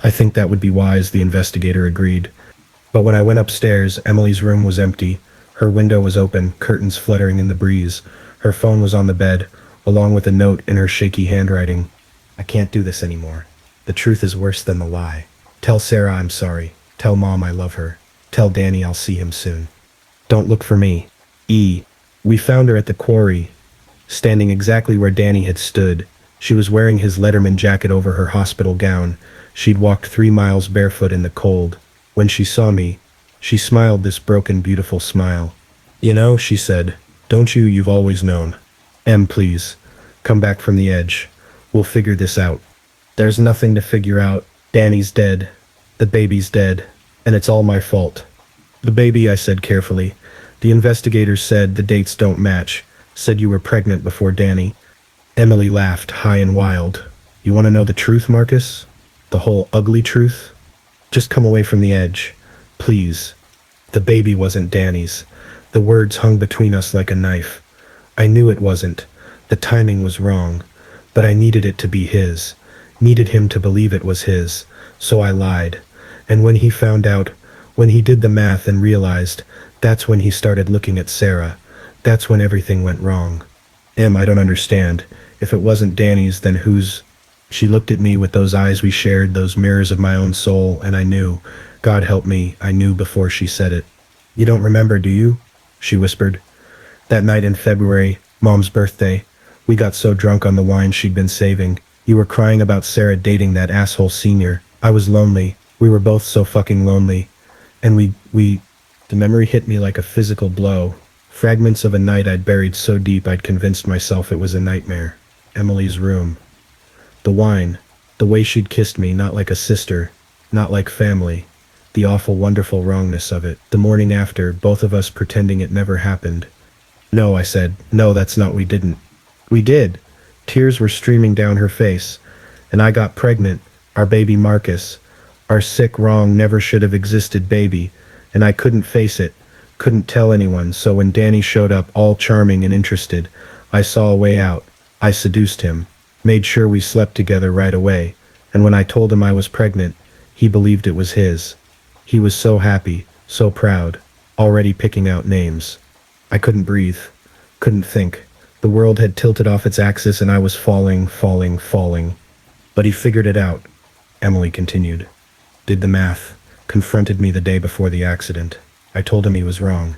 I think that would be wise, the investigator agreed. But when I went upstairs, Emily's room was empty. Her window was open, curtains fluttering in the breeze. Her phone was on the bed, along with a note in her shaky handwriting. I can't do this anymore. The truth is worse than the lie. Tell Sarah I'm sorry. Tell Mom I love her. Tell Danny I'll see him soon. Don't look for me. E. We found her at the quarry, standing exactly where Danny had stood. She was wearing his Letterman jacket over her hospital gown. She'd walked 3 miles barefoot in the cold. When she saw me, she smiled this broken, beautiful smile. You know, she said, don't you? You've always known. Em, please. Come back from the edge. We'll figure this out. There's nothing to figure out. Danny's dead. The baby's dead. And it's all my fault. The baby, I said carefully. The investigators said the dates don't match. Said you were pregnant before Danny. Emily laughed, high and wild. You want to know the truth, Marcus? The whole ugly truth? Just come away from the edge. Please. The baby wasn't Danny's. The words hung between us like a knife. I knew it wasn't. The timing was wrong. But I needed it to be his. Needed him to believe it was his. So I lied. And when he found out, when he did the math and realized, that's when he started looking at Sarah. That's when everything went wrong. Em, I don't understand. If it wasn't Danny's, then whose? She looked at me with those eyes we shared, those mirrors of my own soul, and I knew. God help me, I knew before she said it. You don't remember, do you? She whispered. That night in February, Mom's birthday, we got so drunk on the wine she'd been saving. You were crying about Sarah dating that asshole senior. I was lonely. We were both so fucking lonely. And we... The memory hit me like a physical blow. Fragments of a night I'd buried so deep I'd convinced myself it was a nightmare. Emily's room. The wine. The way she'd kissed me, not like a sister. Not like family. The awful, wonderful wrongness of it. The morning after, both of us pretending it never happened. No, I said. No, that's not, we didn't. We did. Tears were streaming down her face. And I got pregnant. Our baby Marcus. Our sick, wrong, never should have existed baby. And I couldn't face it. Couldn't tell anyone, so when Danny showed up all charming and interested, I saw a way out. I seduced him. Made sure we slept together right away. And when I told him I was pregnant, he believed it was his. He was so happy, so proud, already picking out names. I couldn't breathe. Couldn't think. The world had tilted off its axis and I was falling. But he figured it out, Emily continued. Did the math. Confronted me the day before the accident. I told him he was wrong,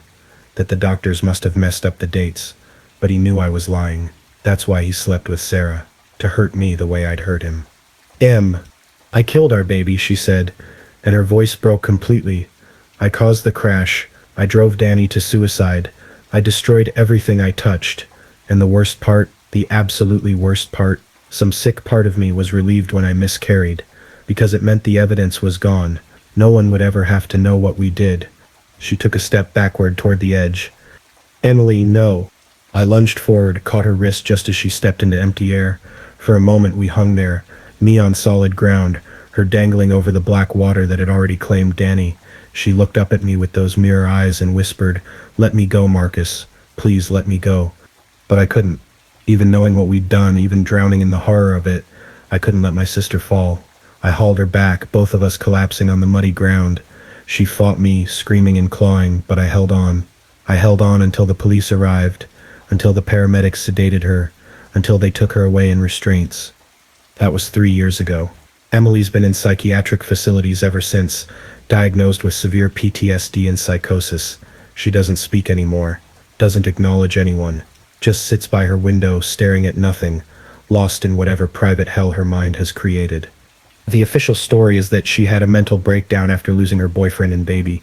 that the doctors must have messed up the dates, but he knew I was lying. That's why he slept with Sarah, to hurt me the way I'd hurt him. I killed our baby, she said. and her voice broke completely. I caused the crash. I drove Danny to suicide. I destroyed everything I touched. And the worst part, the absolutely worst part, some sick part of me was relieved when I miscarried, because it meant the evidence was gone. No one would ever have to know what we did. She took a step backward toward the edge. Emily, no. I lunged forward, caught her wrist just as she stepped into empty air. For a moment we hung there, me on solid ground, her dangling over the black water that had already claimed Danny. She looked up at me with those mirror eyes and whispered, "Let me go, Marcus. Please let me go." But I couldn't. Even knowing what we'd done, even drowning in the horror of it, I couldn't let my sister fall. I hauled her back, both of us collapsing on the muddy ground. She fought me, screaming and clawing, but I held on. I held on until the police arrived, until the paramedics sedated her, until they took her away in restraints. That was 3 years ago. Emily's been in psychiatric facilities ever since, diagnosed with severe PTSD and psychosis. She doesn't speak anymore, doesn't acknowledge anyone, just sits by her window staring at nothing, lost in whatever private hell her mind has created. The official story is that she had a mental breakdown after losing her boyfriend and baby.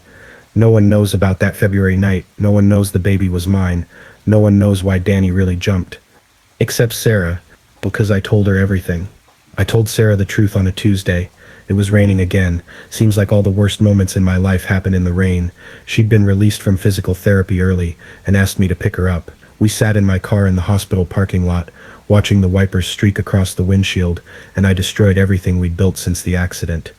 No one knows about that February night. No one knows the baby was mine. No one knows why Danny really jumped. Except Sarah, because I told her everything. I told Sarah the truth on a Tuesday. It was raining again. Seems like all the worst moments in my life happen in the rain. She'd been released from physical therapy early and asked me to pick her up. We sat in my car in the hospital parking lot, watching the wipers streak across the windshield, and I destroyed everything we'd built since the accident.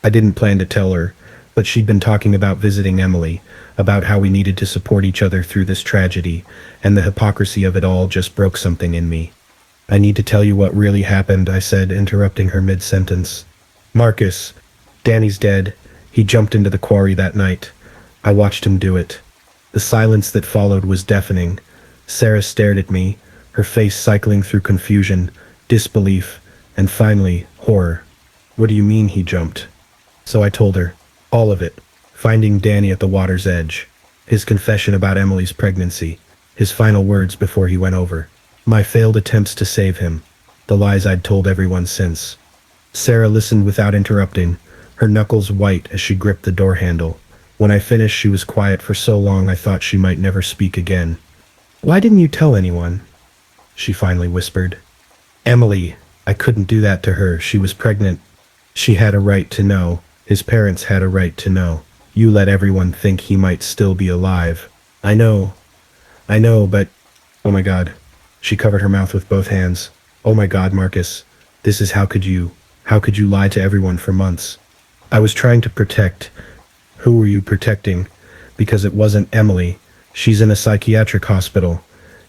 I didn't plan to tell her, but she'd been talking about visiting Emily, about how we needed to support each other through this tragedy, and the hypocrisy of it all just broke something in me. "I need to tell you what really happened," I said, interrupting her mid-sentence. "Marcus, Danny's dead. He jumped into the quarry that night. I watched him do it." The silence that followed was deafening. Sarah stared at me, her face cycling through confusion, disbelief, and finally, horror. "What do you mean he jumped?" So I told her. All of it. Finding Danny at the water's edge. His confession about Emily's pregnancy. His final words before he went over. My failed attempts to save him. The lies I'd told everyone since. Sarah listened without interrupting, her knuckles white as she gripped the door handle. When I finished, she was quiet for so long I thought she might never speak again. "Why didn't you tell anyone?" she finally whispered. "Emily, I couldn't do that to her. She was pregnant. She had a right to know. His parents had a right to know. You let everyone think he might still be alive. I know, but... Oh my God." She covered her mouth with both hands. "Oh my God, Marcus. This is how could you lie to everyone for months?" "I was trying to protect." "Who were you protecting?" "Because it wasn't Emily. She's in a psychiatric hospital.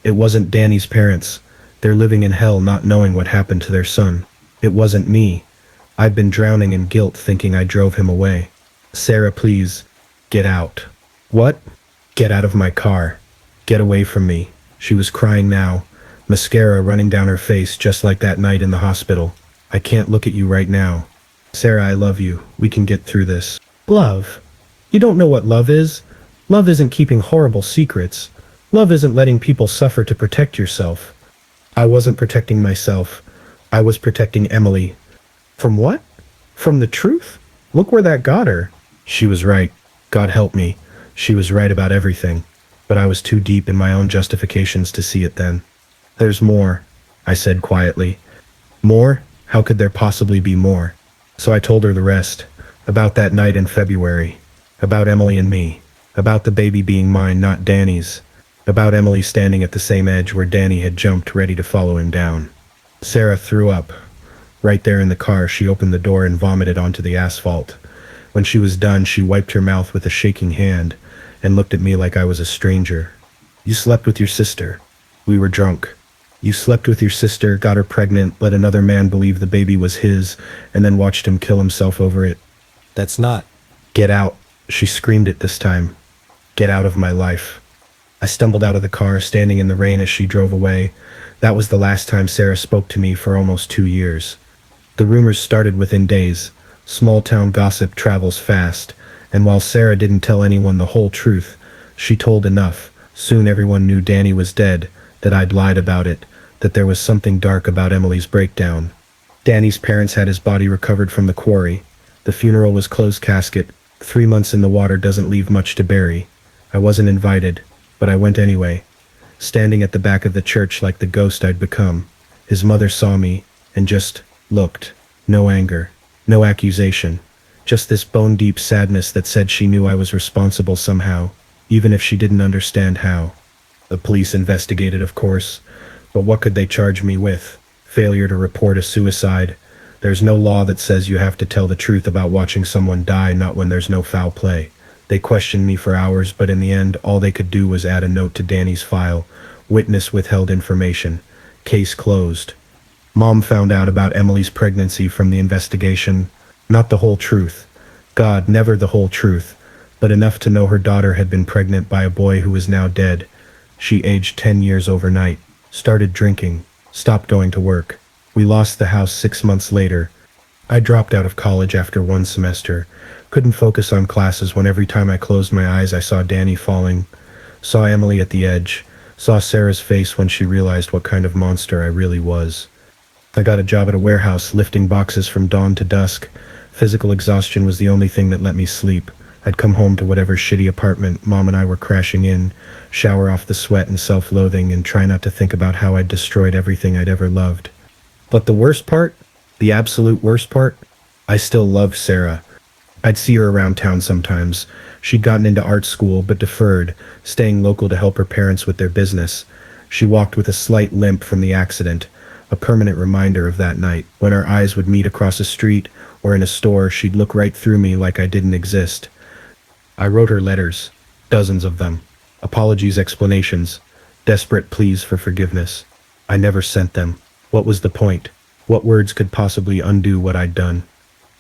It wasn't Danny's parents. They're living in hell not knowing what happened to their son. It wasn't me. I'd been drowning in guilt thinking I drove him away." "Sarah, please, get out." "What?" "Get out of my car. Get away from me." She was crying now, mascara running down her face just like that night in the hospital. "I can't look at you right now." "Sarah, I love you. We can get through this." "Love? You don't know what love is. Love isn't keeping horrible secrets. Love isn't letting people suffer to protect yourself." "I wasn't protecting myself. I was protecting Emily." "From what? From the truth? Look where that got her." She was right. God help me. She was right about everything. But I was too deep in my own justifications to see it then. "There's more," I said quietly. "More? How could there possibly be more?" So I told her the rest. About that night in February. About Emily and me. About the baby being mine, not Danny's. About Emily standing at the same edge where Danny had jumped, ready to follow him down. Sarah threw up. Right there in the car, she opened the door and vomited onto the asphalt. When she was done, she wiped her mouth with a shaking hand and looked at me like I was a stranger. "You slept with your sister." "We were drunk." "You slept with your sister, got her pregnant, let another man believe the baby was his, and then watched him kill himself over it." That's not. "Get out." She screamed it this time. "Get out of my life." I stumbled out of the car, standing in the rain as she drove away. That was the last time Sarah spoke to me for almost 2 years. The rumors started within days. Small-town gossip travels fast, and while Sarah didn't tell anyone the whole truth, she told enough. Soon everyone knew Danny was dead, that I'd lied about it, that there was something dark about Emily's breakdown. Danny's parents had his body recovered from the quarry. The funeral was closed casket. 3 months in the water doesn't leave much to bury. I wasn't invited, but I went anyway, standing at the back of the church like the ghost I'd become. His mother saw me and just looked. No anger, no accusation, just this bone-deep sadness that said she knew I was responsible somehow, even if she didn't understand how. The police investigated, of course, but what could they charge me with? Failure to report a suicide. There's no law that says you have to tell the truth about watching someone die, not when there's no foul play. They questioned me for hours, but in the end, all they could do was add a note to Danny's file. Witness withheld information. Case closed. Mom found out about Emily's pregnancy from the investigation. Not the whole truth. God, never the whole truth, but enough to know her daughter had been pregnant by a boy who is now dead. She aged 10 years overnight, started drinking, stopped going to work. We lost the house 6 months later. I dropped out of college after one semester. Couldn't focus on classes when every time I closed my eyes I saw Danny falling. Saw Emily at the edge. Saw Sarah's face when she realized what kind of monster I really was. I got a job at a warehouse lifting boxes from dawn to dusk. Physical exhaustion was the only thing that let me sleep. I'd come home to whatever shitty apartment Mom and I were crashing in, shower off the sweat and self-loathing, and try not to think about how I'd destroyed everything I'd ever loved. But the worst part, the absolute worst part, I still loved Sarah. I'd see her around town sometimes. She'd gotten into art school but deferred, staying local to help her parents with their business. She walked with a slight limp from the accident, a permanent reminder of that night. When our eyes would meet across a street or in a store, she'd look right through me like I didn't exist. I wrote her letters, dozens of them, apologies, explanations, desperate pleas for forgiveness. I never sent them. What was the point? What words could possibly undo what I'd done?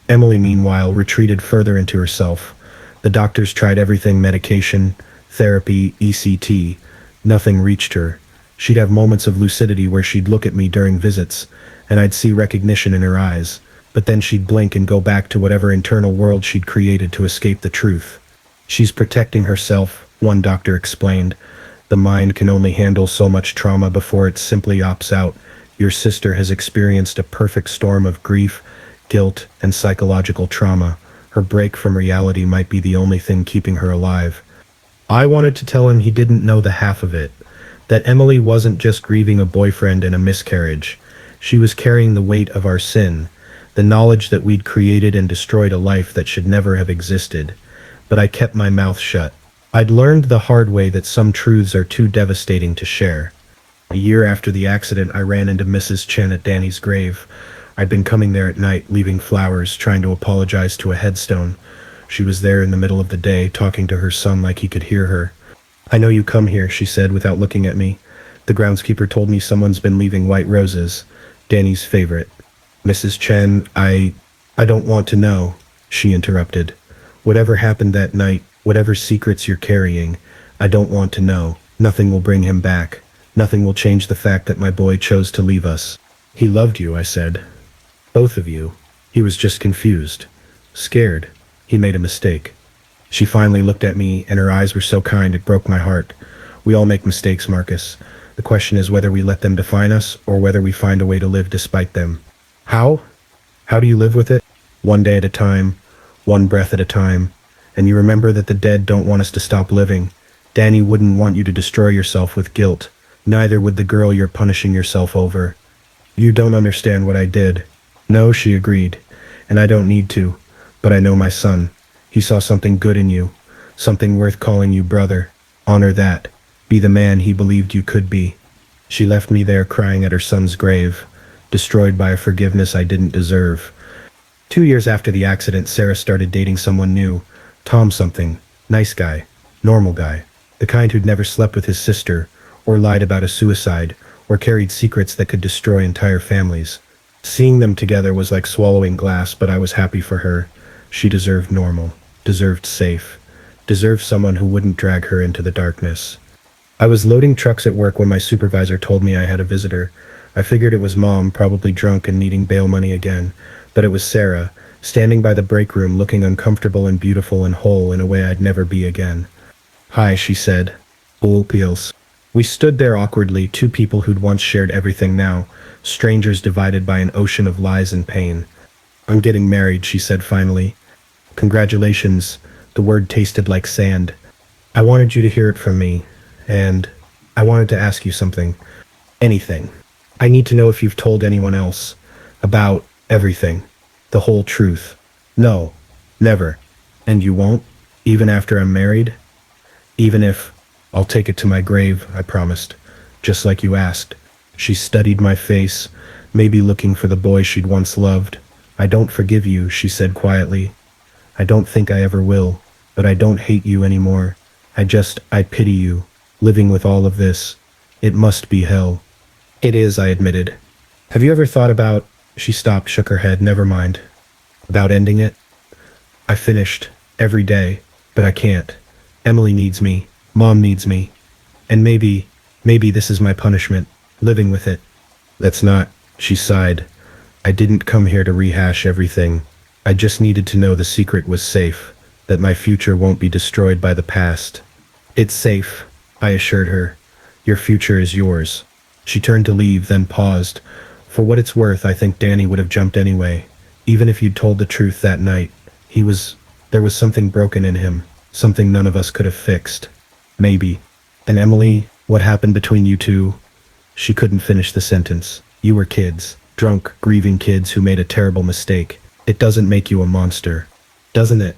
Emily, meanwhile, retreated further into herself. The doctors tried everything: medication, therapy, ECT. Nothing reached her. She'd have moments of lucidity where she'd look at me during visits, and I'd see recognition in her eyes, but then she'd blink and go back to whatever internal world she'd created to escape the truth. She's protecting herself, one doctor explained. The mind can only handle so much trauma before it simply opts out. Your sister has experienced a perfect storm of grief, guilt, and psychological trauma. Her break from reality might be the only thing keeping her alive. I wanted to tell him he didn't know the half of it. That Emily wasn't just grieving a boyfriend and a miscarriage. She was carrying the weight of our sin, the knowledge that we'd created and destroyed a life that should never have existed. But I kept my mouth shut. I'd learned the hard way that some truths are too devastating to share. A year after the accident, I ran into Mrs. Chen at Danny's grave. I'd been coming there at night, leaving flowers, trying to apologize to a headstone. She was there in the middle of the day, talking to her son like he could hear her. "I know you come here," she said without looking at me. "The groundskeeper told me someone's been leaving white roses. Danny's favorite." "Mrs. Chen, I don't want to know," she interrupted. "Whatever happened that night, whatever secrets you're carrying, I don't want to know. Nothing will bring him back. Nothing will change the fact that my boy chose to leave us." "He loved you," I said. "Both of you." He was just confused. Scared. He made a mistake. She finally looked at me, and her eyes were so kind it broke my heart. "We all make mistakes, Marcus. The question is whether we let them define us, or whether we find a way to live despite them." "How? How do you live with it?" "One day at a time, one breath at a time. And you remember that the dead don't want us to stop living. Danny wouldn't want you to destroy yourself with guilt. Neither would the girl you're punishing yourself over." "You don't understand what I did." "No," she agreed, "and I don't need to. But I know my son. He saw something good in you, something worth calling you brother. Honor that. Be the man he believed you could be." She left me there crying at her son's grave, destroyed by a forgiveness I didn't deserve. 2 years after the accident, Sarah started dating someone new. Tom something. Nice guy. Normal guy. The kind who'd never slept with his sister, or lied about a suicide, or carried secrets that could destroy entire families. Seeing them together was like swallowing glass, but I was happy for her. She deserved normal, deserved safe, deserved someone who wouldn't drag her into the darkness. I was loading trucks at work when my supervisor told me I had a visitor. I figured it was Mom, probably drunk and needing bail money again, but it was Sarah, standing by the break room looking uncomfortable and beautiful and whole in a way I'd never be again. "Hi," she said. "Bull peels." We stood there awkwardly, two people who'd once shared everything now, strangers divided by an ocean of lies and pain. I'm getting married, she said finally. Congratulations. The word tasted like sand. I wanted you to hear it from me, and I wanted to ask you something. Anything. I need to know if you've told anyone else about everything. The whole truth. No, never. And you won't? Even after I'm married? Even if I'll take it to my grave, I promised, just like you asked. She studied my face, maybe looking for the boy she'd once loved. I don't forgive you, she said quietly. I don't think I ever will, but I don't hate you anymore. I pity you, living with all of this. It must be hell. It is, I admitted. Have you ever thought about... She stopped, shook her head, never mind. About ending it? I finished, every day, but I can't. Emily needs me, Mom needs me, and maybe this is my punishment, living with it. That's not, she sighed. I didn't come here to rehash everything. I just needed to know the secret was safe, that my future won't be destroyed by the past. It's safe, I assured her. Your future is yours. She turned to leave, then paused. For what it's worth, I think Danny would have jumped anyway. Even if you'd told the truth that night, there was something broken in him, something none of us could have fixed. Maybe. And Emily, what happened between you two? She couldn't finish the sentence. You were kids, drunk, grieving kids who made a terrible mistake. It doesn't make you a monster, doesn't it?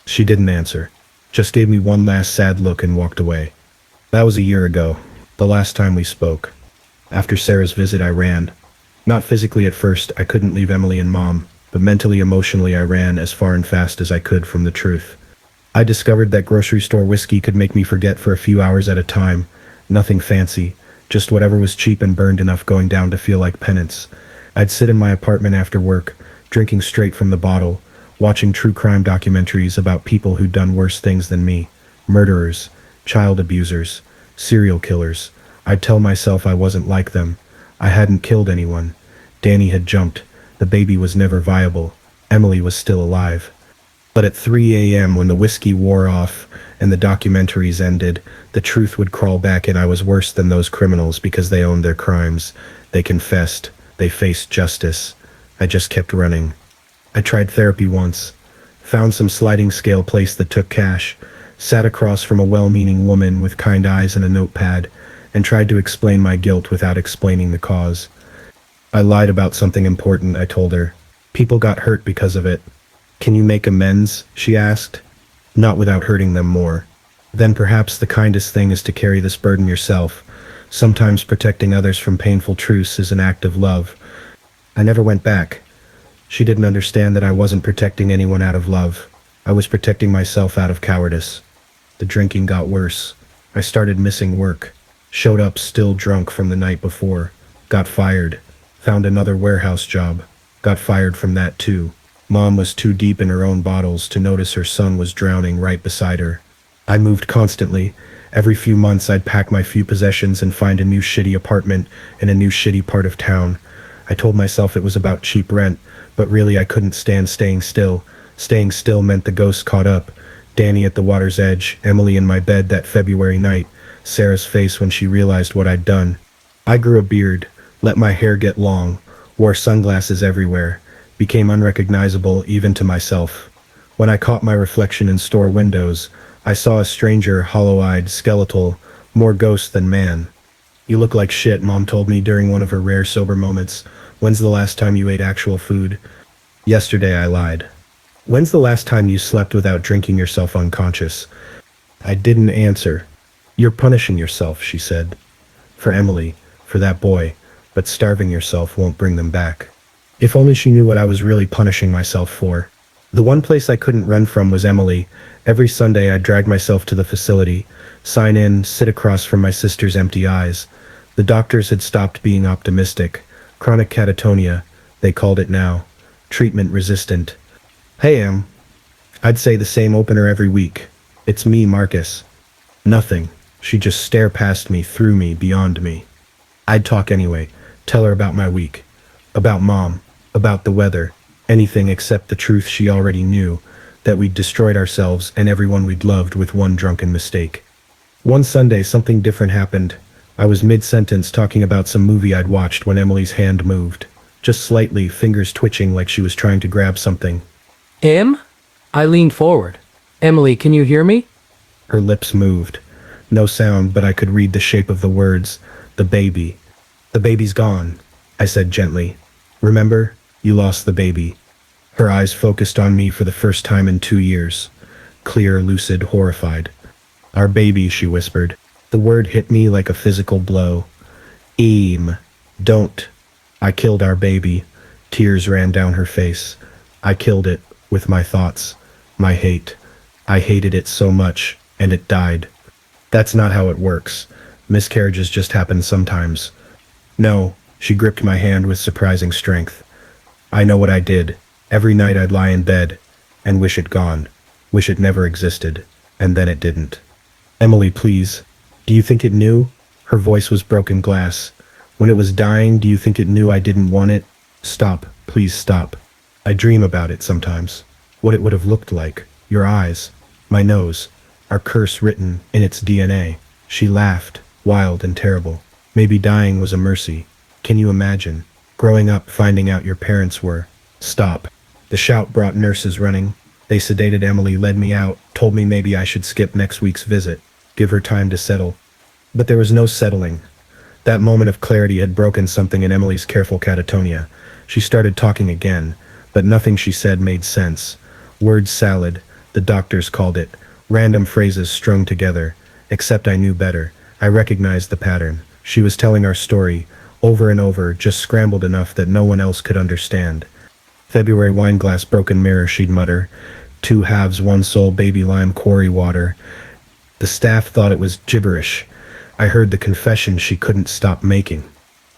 She didn't answer, just gave me one last sad look and walked away. That was a year ago, the last time we spoke. After Sarah's visit, I ran. Not physically at first, I couldn't leave Emily and Mom, but mentally, emotionally, I ran as far and fast as I could from the truth. I discovered that grocery store whiskey could make me forget for a few hours at a time. Nothing fancy, just whatever was cheap and burned enough going down to feel like penance. I'd sit in my apartment after work, drinking straight from the bottle, watching true crime documentaries about people who'd done worse things than me. Murderers, child abusers, serial killers. I'd tell myself I wasn't like them. I hadn't killed anyone. Danny had jumped. The baby was never viable. Emily was still alive. But at 3 a.m., when the whiskey wore off and the documentaries ended, the truth would crawl back, and I was worse than those criminals because they owned their crimes. They confessed. They faced justice. I just kept running. I tried therapy once. Found some sliding scale place that took cash. Sat across from a well-meaning woman with kind eyes and a notepad, and tried to explain my guilt without explaining the cause. I lied about something important, I told her. People got hurt because of it. Can you make amends? She asked. Not without hurting them more. Then perhaps the kindest thing is to carry this burden yourself. Sometimes protecting others from painful truths is an act of love. I never went back. She didn't understand that I wasn't protecting anyone out of love. I was protecting myself out of cowardice. The drinking got worse. I started missing work. Showed up still drunk from the night before. Got fired. Found another warehouse job. Got fired from that too. Mom was too deep in her own bottles to notice her son was drowning right beside her. I moved constantly. Every few months I'd pack my few possessions and find a new shitty apartment in a new shitty part of town. I told myself it was about cheap rent, but really I couldn't stand staying still. Staying still meant the ghosts caught up. Danny at the water's edge, Emily in my bed that February night, Sarah's face when she realized what I'd done. I grew a beard, let my hair get long, wore sunglasses everywhere, became unrecognizable even to myself. When I caught my reflection in store windows, I saw a stranger, hollow-eyed, skeletal, more ghost than man. You look like shit, Mom told me during one of her rare sober moments. When's the last time you ate actual food? Yesterday, I lied. When's the last time you slept without drinking yourself unconscious? I didn't answer. You're punishing yourself, she said. For Emily, for that boy, but starving yourself won't bring them back. If only she knew what I was really punishing myself for. The one place I couldn't run from was Emily. Every Sunday I'd drag myself to the facility, sign in, sit across from my sister's empty eyes. The doctors had stopped being optimistic. Chronic catatonia, they called it now. Treatment resistant. Hey, Em. I'd say the same opener every week. It's me, Marcus. Nothing. She'd just stare past me, through me, beyond me. I'd talk anyway, tell her about my week, about Mom, about the weather, anything except the truth she already knew, that we'd destroyed ourselves and everyone we'd loved with one drunken mistake. One Sunday, something different happened. I was mid-sentence talking about some movie I'd watched when Emily's hand moved. just slightly, fingers twitching like she was trying to grab something. Em? I leaned forward. Emily, can you hear me? Her lips moved. No sound, but I could read the shape of the words. The baby. The baby's gone, I said gently. Remember? You lost the baby. Her eyes focused on me for the first time in 2 years. Clear, lucid, horrified. Our baby, she whispered. The word hit me like a physical blow. Eam. Don't. I killed our baby. Tears ran down her face. I killed it, with my thoughts. My hate. I hated it so much, and it died. That's not how it works. Miscarriages just happen sometimes. No, she gripped my hand with surprising strength. I know what I did. Every night I'd lie in bed and wish it gone, wish it never existed, and then it didn't. Emily, please. Do you think it knew? Her voice was broken glass. When it was dying, do you think it knew I didn't want it? Stop, please stop. I dream about it sometimes. What it would have looked like. Your eyes. My nose. Our curse written in its DNA. She laughed, wild and terrible. Maybe dying was a mercy. Can you imagine? Growing up, finding out your parents were. Stop. The shout brought nurses running. They sedated Emily, led me out, told me maybe I should skip next week's visit. Give her time to settle. But there was no settling. That moment of clarity had broken something in Emily's careful catatonia. She started talking again, but nothing she said made sense. Word salad, the doctors called it. Random phrases strung together. Except I knew better. I recognized the pattern. She was telling our story, over and over, just scrambled enough that no one else could understand. February wineglass, broken mirror, she'd mutter. 2 halves, 1 soul, baby lime, quarry water. The staff thought it was gibberish. I heard the confession she couldn't stop making.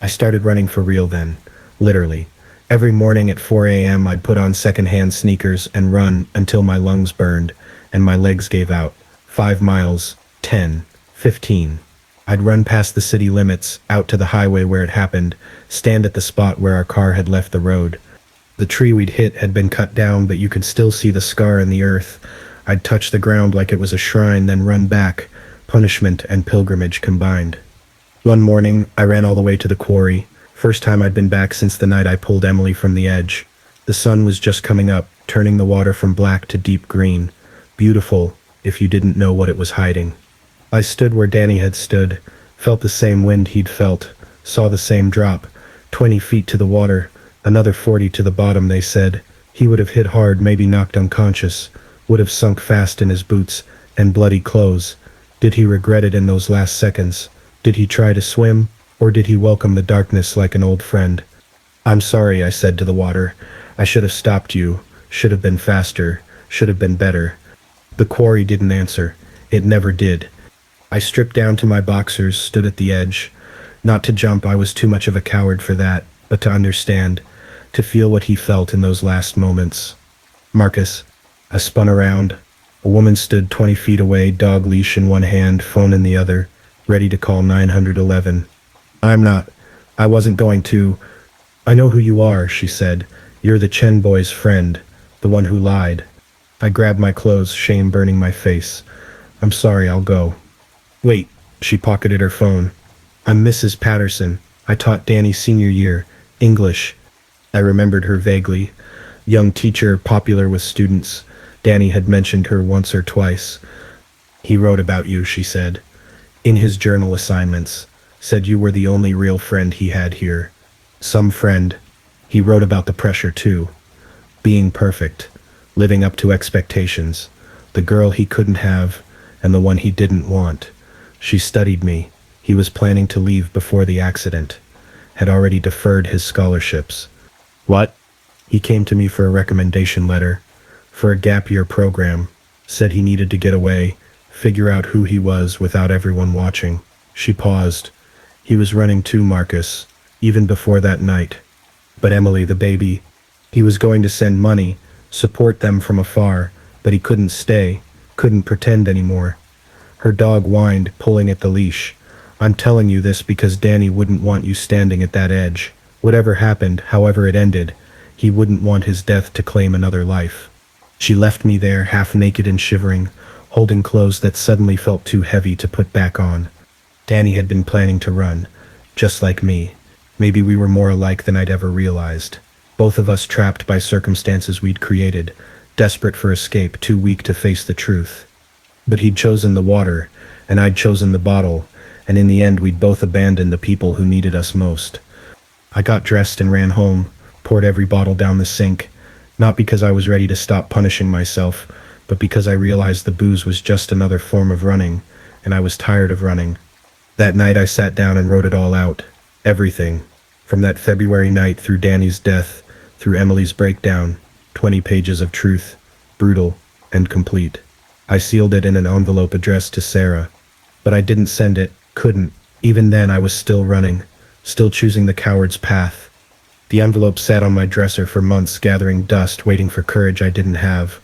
I started running for real then, literally. Every morning at 4 a.m. I'd put on second-hand sneakers and run until my lungs burned and my legs gave out. 5 miles, 10, 15. I'd run past the city limits, out to the highway where it happened, stand at the spot where our car had left the road. The tree we'd hit had been cut down, but you could still see the scar in the earth. I'd touch the ground like it was a shrine, then run back, punishment and pilgrimage combined. One morning, I ran all the way to the quarry. First time I'd been back since the night I pulled Emily from the edge. The sun was just coming up, turning the water from black to deep green. Beautiful, if you didn't know what it was hiding. I stood where Danny had stood, felt the same wind he'd felt, saw the same drop, 20 feet to the water, another 40 to the bottom, they said. He would have hit hard, maybe knocked unconscious, would have sunk fast in his boots and bloody clothes. Did he regret it in those last seconds? Did he try to swim, or did he welcome the darkness like an old friend? I'm sorry, I said to the water. I should have stopped you, should have been faster, should have been better. The quarry didn't answer. It never did. I stripped down to my boxers, stood at the edge. Not to jump, I was too much of a coward for that, but to understand, to feel what he felt in those last moments. Marcus. I spun around. A woman stood 20 feet away, dog leash in one hand, phone in the other, ready to call 911. I wasn't going to. I know who you are, she said. You're the Chen boy's friend, the one who lied. I grabbed my clothes, shame burning my face. I'm sorry, I'll go. Wait, she pocketed her phone. I'm Mrs. Patterson. I taught Danny senior year, English. I remembered her vaguely. Young teacher, popular with students. Danny had mentioned her once or twice. He wrote about you, she said. In his journal assignments. Said you were the only real friend he had here. Some friend. He wrote about the pressure too. Being perfect. Living up to expectations. The girl he couldn't have, and the one he didn't want. She studied me. He was planning to leave before the accident. Had already deferred his scholarships. What? He came to me for a recommendation letter. For a gap year program. Said he needed to get away. Figure out who he was without everyone watching. She paused. He was running too, Marcus. Even before that night. But Emily, the baby. He was going to send money. Support them from afar, but he couldn't stay, couldn't pretend anymore. Her dog whined, pulling at the leash. I'm telling you this because Danny wouldn't want you standing at that edge. Whatever happened, however it ended, he wouldn't want his death to claim another life. She left me there, half naked and shivering, holding clothes that suddenly felt too heavy to put back on. Danny had been planning to run, just like me. Maybe we were more alike than I'd ever realized. Both of us trapped by circumstances we'd created, desperate for escape, too weak to face the truth. But he'd chosen the water, and I'd chosen the bottle, and in the end we'd both abandoned the people who needed us most. I got dressed and ran home, poured every bottle down the sink, not because I was ready to stop punishing myself, but because I realized the booze was just another form of running, and I was tired of running. That night I sat down and wrote it all out. Everything. From that February night through Danny's death, through Emily's breakdown, 20 pages of truth, brutal and complete. I sealed it in an envelope addressed to Sarah. But I didn't send it, couldn't. Even then I was still running, still choosing the coward's path. The envelope sat on my dresser for months, gathering dust, waiting for courage I didn't have.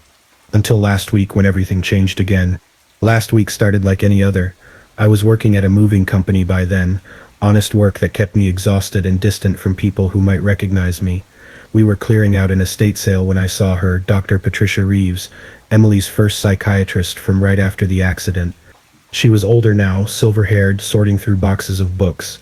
Until last week when everything changed again. Last week started like any other. I was working at a moving company by then, honest work that kept me exhausted and distant from people who might recognize me. We were clearing out an estate sale when I saw her, Dr. Patricia Reeves, Emily's first psychiatrist from right after the accident. She was older now, silver-haired, sorting through boxes of books.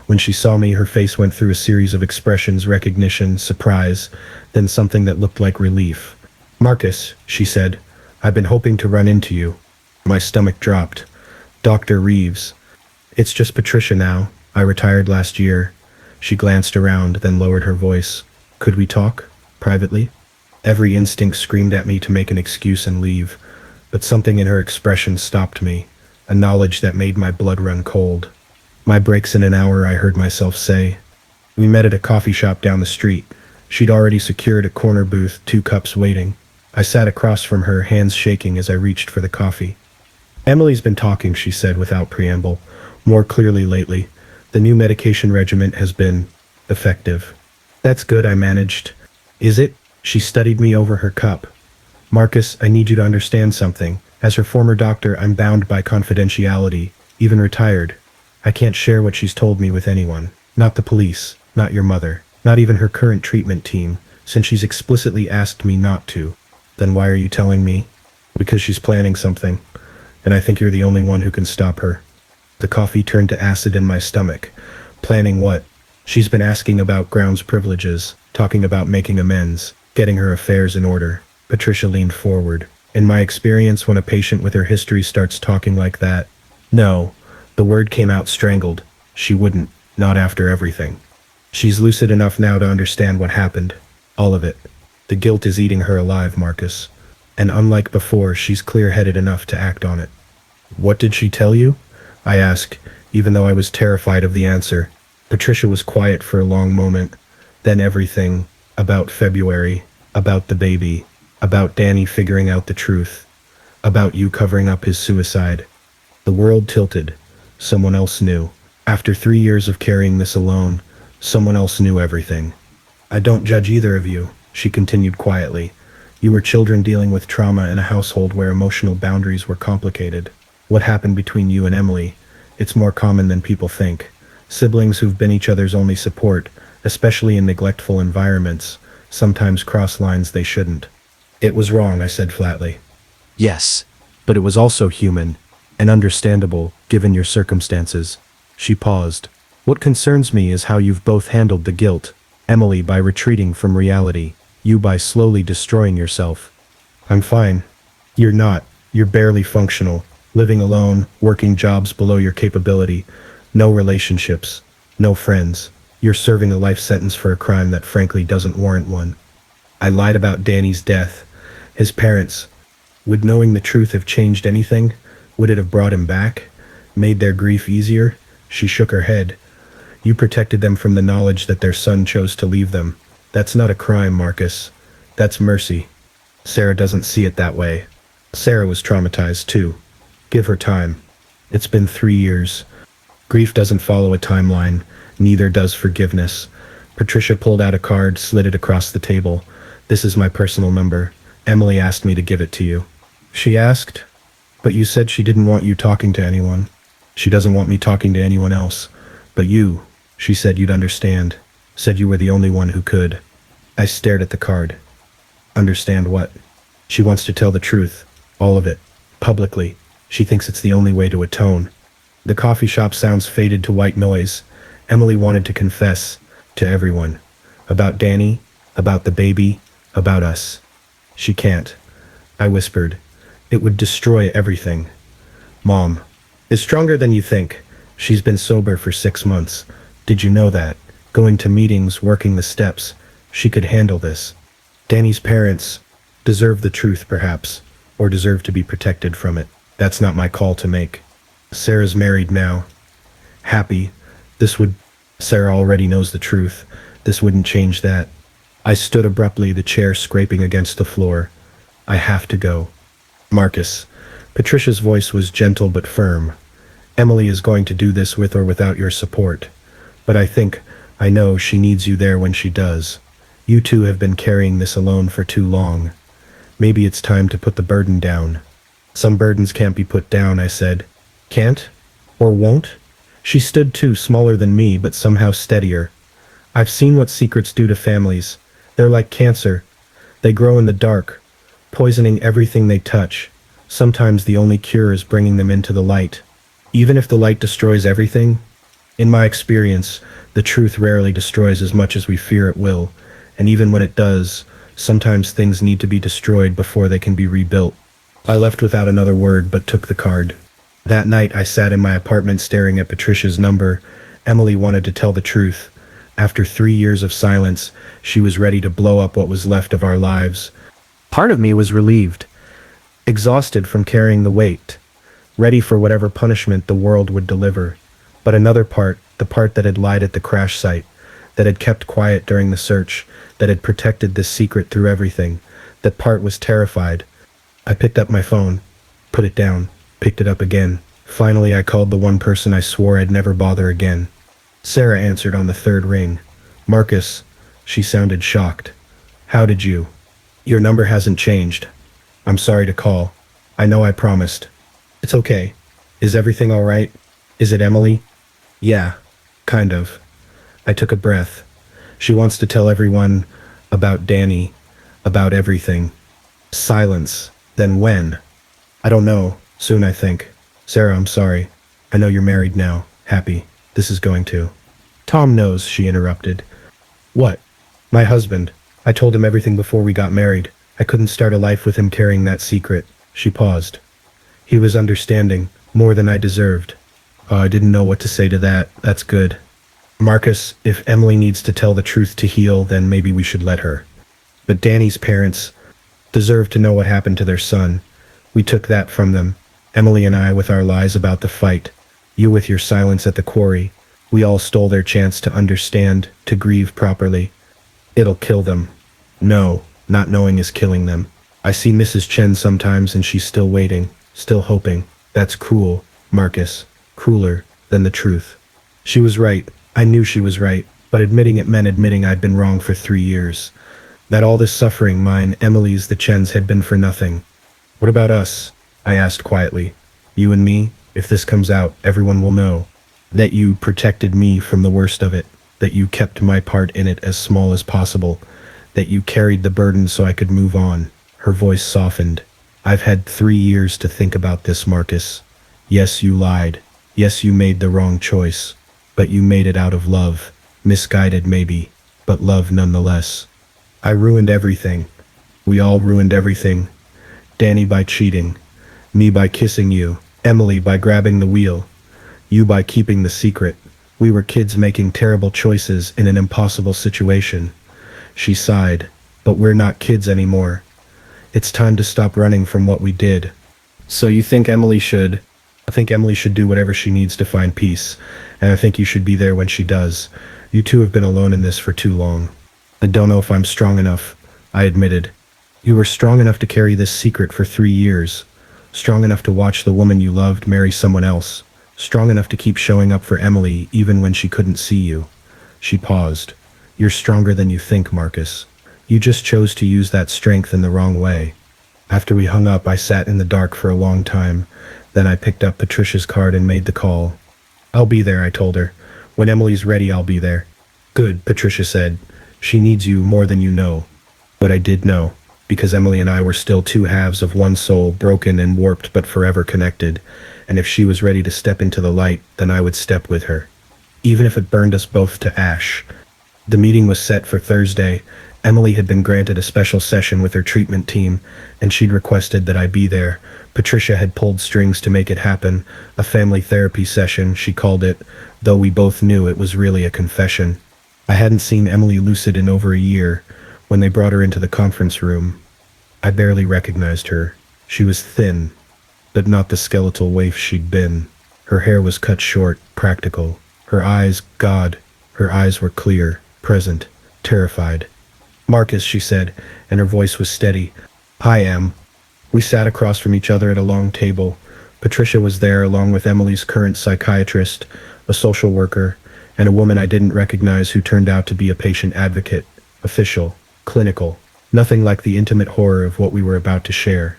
When she saw me, her face went through a series of expressions: recognition, surprise, then something that looked like relief. "Marcus," she said, "I've been hoping to run into you." My stomach dropped. Dr. Reeves. "It's just Patricia now. I retired last year." She glanced around, then lowered her voice. "Could we talk? Privately?" Every instinct screamed at me to make an excuse and leave, but something in her expression stopped me, a knowledge that made my blood run cold. "My break's in an hour," I heard myself say. We met at a coffee shop down the street. She'd already secured a corner booth, 2 cups waiting. I sat across from her, hands shaking as I reached for the coffee. "Emily's been talking," she said without preamble, "more clearly lately. The new medication regimen has been effective." "That's good," I managed. "Is it?" She studied me over her cup. "Marcus, I need you to understand something. As her former doctor, I'm bound by confidentiality, even retired. I can't share what she's told me with anyone. Not the police, not your mother, not even her current treatment team, since she's explicitly asked me not to." "Then why are you telling me?" "Because she's planning something, and I think you're the only one who can stop her." The coffee turned to acid in my stomach. "Planning what?" "She's been asking about grounds privileges, talking about making amends, getting her affairs in order." Patricia leaned forward. "In my experience, when a patient with her history starts talking like that..." "No." The word came out strangled. "She wouldn't. Not after everything. She's lucid enough now to understand what happened. All of it. The guilt is eating her alive, Marcus. And unlike before, she's clear-headed enough to act on it." "What did she tell you?" I asked, even though I was terrified of the answer. Patricia was quiet for a long moment. Then everything. About February. About the baby. About Danny figuring out the truth. About you covering up his suicide. The world tilted. Someone else knew. After 3 years of carrying this alone, someone else knew everything. "I don't judge either of you," she continued quietly. "You were children dealing with trauma in a household where emotional boundaries were complicated. What happened between you and Emily? It's more common than people think. Siblings who've been each other's only support, especially in neglectful environments, sometimes cross lines they shouldn't." "It was wrong," I said flatly. "Yes, but it was also human and understandable, given your circumstances." She paused. "What concerns me is how you've both handled the guilt. Emily by retreating from reality, you by slowly destroying yourself." "I'm fine." "You're not. You're barely functional. Living alone, working jobs below your capability. No relationships. No friends. You're serving a life sentence for a crime that frankly doesn't warrant one." I lied about Danny's death. His parents. Would knowing the truth have changed anything? Would it have brought him back? Made their grief easier? She shook her head. "You protected them from the knowledge that their son chose to leave them. That's not a crime, Marcus. That's mercy." "Sarah doesn't see it that way." "Sarah was traumatized too. Give her time. It's been 3 years. Grief doesn't follow a timeline. Neither does forgiveness." Patricia pulled out a card, slid it across the table. "This is my personal number. Emily asked me to give it to you." "She asked? But you said she didn't want you talking to anyone." "She doesn't want me talking to anyone else. But you, she said you'd understand. Said you were the only one who could." I stared at the card. "Understand what?" "She wants to tell the truth. All of it. Publicly. She thinks it's the only way to atone." The coffee shop sounds faded to white noise. Emily wanted to confess. To everyone. About Danny, about the baby, about us. She can't. I whispered. It would destroy everything. Mom is stronger than you think. She's been sober for 6 months. Did you know that? Going to meetings, working the steps. She could handle this. Danny's parents deserve the truth, perhaps, or deserve to be protected from it. That's not my call to make. Sarah's married now. Happy. This would. Sarah already knows the truth. This wouldn't change that. I stood abruptly, the chair scraping against the floor. I have to go. Marcus. Patricia's voice was gentle but firm. Emily is going to do this with or without your support. But I know she needs you there when she does. You two have been carrying this alone for too long. Maybe it's time to put the burden down. Some burdens can't be put down, I said. Can't? Or won't? She stood too, smaller than me, but somehow steadier. I've seen what secrets do to families. They're like cancer. They grow in the dark, poisoning everything they touch. Sometimes the only cure is bringing them into the light. Even if the light destroys everything, in my experience, the truth rarely destroys as much as we fear it will. And even when it does, sometimes things need to be destroyed before they can be rebuilt. I left without another word, but took the card. That night I sat in my apartment staring at Patricia's number. Emily wanted to tell the truth. After 3 years of silence, she was ready to blow up what was left of our lives. Part of me was relieved, exhausted from carrying the weight, ready for whatever punishment the world would deliver. But another part, the part that had lied at the crash site, that had kept quiet during the search, that had protected this secret through everything, that part was terrified. I picked up my phone, put it down, picked it up again. Finally, I called the one person I swore I'd never bother again. Sarah answered on the third ring. Marcus, she sounded shocked. How did you? Your number hasn't changed. I'm sorry to call. I know I promised. It's okay. Is everything all right? Is it Emily? Yeah, kind of. I took a breath. She wants to tell everyone about Danny, about everything. Silence. Then when? I don't know. Soon, I think. Sarah, I'm sorry. I know you're married now. Happy. This is going to. Tom knows, she interrupted. What? My husband. I told him everything before we got married. I couldn't start a life with him carrying that secret. She paused. He was understanding, more than I deserved. Oh, I didn't know what to say to that. That's good. Marcus, if Emily needs to tell the truth to heal, then maybe we should let her. But Danny's parents deserve to know what happened to their son. We took that from them. Emily and I with our lies about the fight. You with your silence at the quarry. We all stole their chance to understand, to grieve properly. It'll kill them. No, not knowing is killing them. I see Mrs. Chen sometimes and she's still waiting, still hoping. That's cruel, Marcus. Crueler than the truth. She was right. I knew she was right, but admitting it meant admitting I'd been wrong for 3 years. That all this suffering, mine, Emily's, the Chens, had been for nothing. What about us? I asked quietly. You and me? If this comes out, everyone will know. That you protected me from the worst of it. That you kept my part in it as small as possible. That you carried the burden so I could move on. Her voice softened. I've had 3 years to think about this, Marcus. Yes, you lied. Yes, you made the wrong choice. But you made it out of love. Misguided, maybe, but love nonetheless. I ruined everything. We all ruined everything. Danny by cheating. Me by kissing you. Emily by grabbing the wheel. You by keeping the secret. We were kids making terrible choices in an impossible situation. She sighed. But we're not kids anymore. It's time to stop running from what we did. So you think Emily should... I think Emily should do whatever she needs to find peace, and I think you should be there when she does. You two have been alone in this for too long. I don't know if I'm strong enough, I admitted. You were strong enough to carry this secret for 3 years. Strong enough to watch the woman you loved marry someone else. Strong enough to keep showing up for Emily even when she couldn't see you. She paused. You're stronger than you think, Marcus. You just chose to use that strength in the wrong way. After we hung up, I sat in the dark for a long time. Then I picked up Patricia's card and made the call. I'll be there, I told her. When Emily's ready, I'll be there. Good, Patricia said. She needs you more than you know. But I did know, because Emily and I were still two halves of one soul, broken and warped but forever connected. And if she was ready to step into the light, then I would step with her. Even if it burned us both to ash. The meeting was set for Thursday. Emily had been granted a special session with her treatment team, and she'd requested that I be there. Patricia had pulled strings to make it happen. A family therapy session, she called it, though we both knew it was really a confession. I hadn't seen Emily lucid in over a year. When they brought her into the conference room, I barely recognized her. She was thin, but not the skeletal waif she'd been. Her hair was cut short, practical. Her eyes, God, her eyes were clear, present, terrified. "Marcus," she said, and her voice was steady. "Hi, Em." We sat across from each other at a long table. Patricia was there along with Emily's current psychiatrist, a social worker, and a woman I didn't recognize who turned out to be a patient advocate, official, clinical. Nothing like the intimate horror of what we were about to share.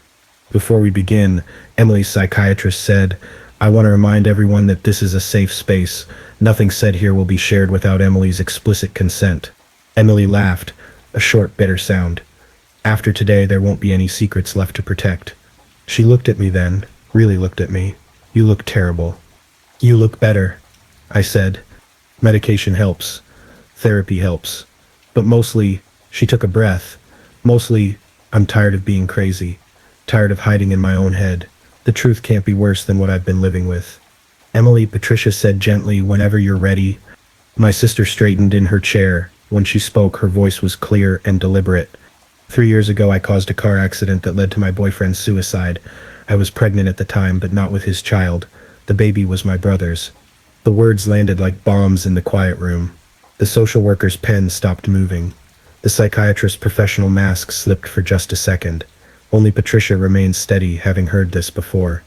Before we begin, Emily's psychiatrist said, "I want to remind everyone that this is a safe space. Nothing said here will be shared without Emily's explicit consent." Emily laughed, a short, bitter sound. "After today, there won't be any secrets left to protect." She looked at me then, really looked at me. "You look terrible." "You look better," I said. "Medication helps. Therapy helps. But mostly," she took a breath, "mostly, I'm tired of being crazy. Tired of hiding in my own head. The truth can't be worse than what I've been living with." "Emily," Patricia said gently, "whenever you're ready." My sister straightened in her chair. When she spoke, her voice was clear and deliberate. 3 years ago, I caused a car accident that led to my boyfriend's suicide. I was pregnant at the time, but not with his child. The baby was my brother's." The words landed like bombs in the quiet room. The social worker's pen stopped moving. The psychiatrist's professional mask slipped for just a second. Only Patricia remained steady, having heard this before.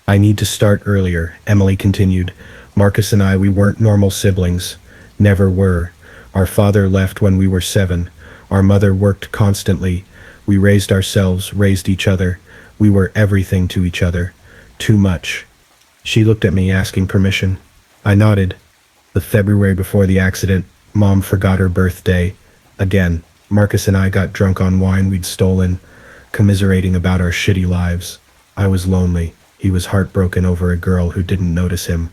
"I need to start earlier," Emily continued. "Marcus and I, we weren't normal siblings. Never were. Our father left when we were 7. Our mother worked constantly. We raised ourselves, raised each other. We were everything to each other. Too much." She looked at me, asking permission. I nodded. "The February before the accident, Mom forgot her birthday. Again. Marcus and I got drunk on wine we'd stolen, commiserating about our shitty lives. I was lonely. He was heartbroken over a girl who didn't notice him.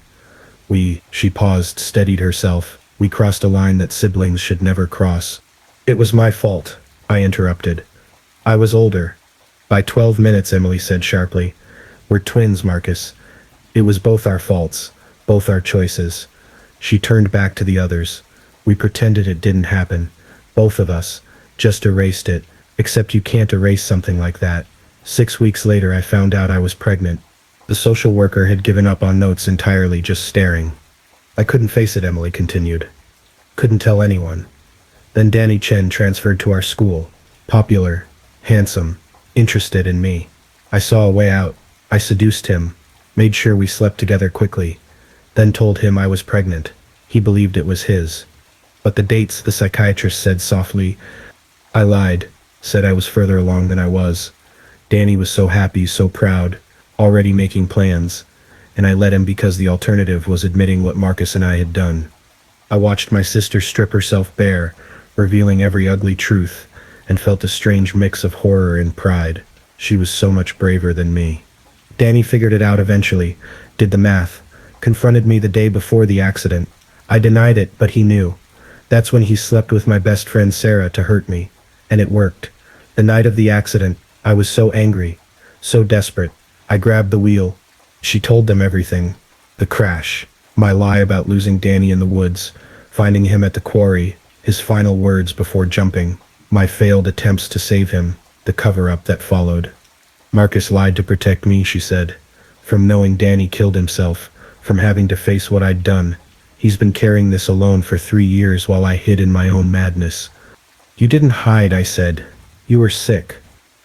She paused, steadied herself. We crossed a line that siblings should never cross." "It was my fault," I interrupted. "I was older." "By 12 minutes, Emily said sharply. "We're twins, Marcus. It was both our faults, both our choices." She turned back to the others. "We pretended it didn't happen. Both of us. Just erased it. Except you can't erase something like that. 6 weeks later, I found out I was pregnant." The social worker had given up on notes entirely, just staring. "I couldn't face it," Emily continued. "Couldn't tell anyone. Then Danny Chen transferred to our school. Popular, handsome, interested in me. I saw a way out. I seduced him, made sure we slept together quickly, then told him I was pregnant. He believed it was his. But the dates," the psychiatrist said softly. "I lied, said I was further along than I was. Danny was so happy, so proud, already making plans, and I let him because the alternative was admitting what Marcus and I had done. I watched my sister strip herself bare, revealing every ugly truth, and felt a strange mix of horror and pride. She was so much braver than me. Danny figured it out eventually, did the math, confronted me the day before the accident. I denied it, but he knew. That's when he slept with my best friend Sarah to hurt me, and it worked. The night of the accident, I was so angry, so desperate. I grabbed the wheel. She told them everything. The crash, my lie about losing Danny in the woods, finding him at the quarry, his final words before jumping, my failed attempts to save him, the cover-up that followed. Marcus lied to protect me, she said. From knowing Danny killed himself, from having to face what I'd done. He's been carrying this alone for 3 years while I hid in my own madness. You didn't hide, I said. You were sick.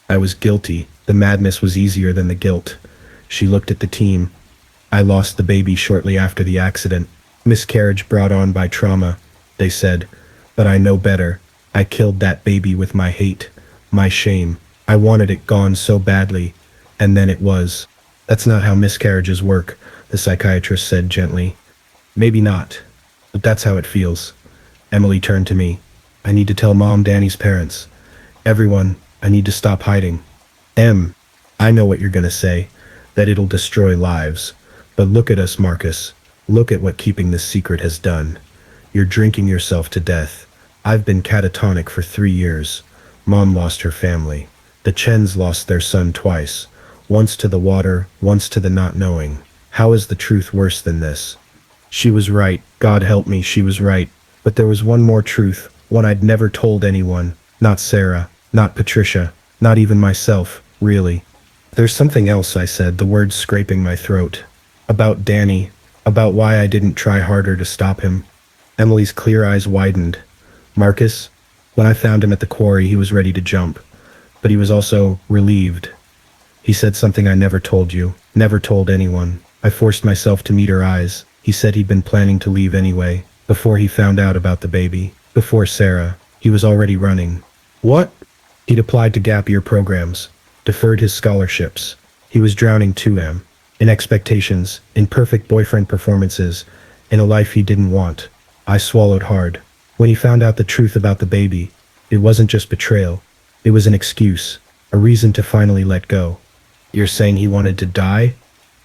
I was guilty. The madness was easier than the guilt. She looked at the team. I lost the baby shortly after the accident. Miscarriage brought on by trauma, they said. But I know better. I killed that baby with my hate, my shame. I wanted it gone so badly. And then it was. That's not how miscarriages work, the psychiatrist said gently. Maybe not, but that's how it feels. Emily turned to me. I need to tell Mom, Danny's parents. Everyone, I need to stop hiding. I know what you're gonna say, that it'll destroy lives. But look at us, Marcus. Look at what keeping this secret has done. You're drinking yourself to death. I've been catatonic for 3 years. Mom lost her family. The Chens lost their son twice. Once to the water, once to the not knowing. How is the truth worse than this? She was right. God help me, she was right. But there was one more truth, one I'd never told anyone. Not Sarah, not Patricia, not even myself, really. There's something else, I said, the words scraping my throat. About Danny, about why I didn't try harder to stop him. Emily's clear eyes widened. Marcus? When I found him at the quarry, he was ready to jump. But he was also relieved. He said something I never told you, never told anyone. I forced myself to meet her eyes. He said he'd been planning to leave anyway, before he found out about the baby, before Sarah. He was already running. What? He'd applied to gap year programs, deferred his scholarships. He was drowning too, in expectations, in perfect boyfriend performances, in a life he didn't want. I swallowed hard. When he found out the truth about the baby, it wasn't just betrayal. It was an excuse, a reason to finally let go. You're saying he wanted to die?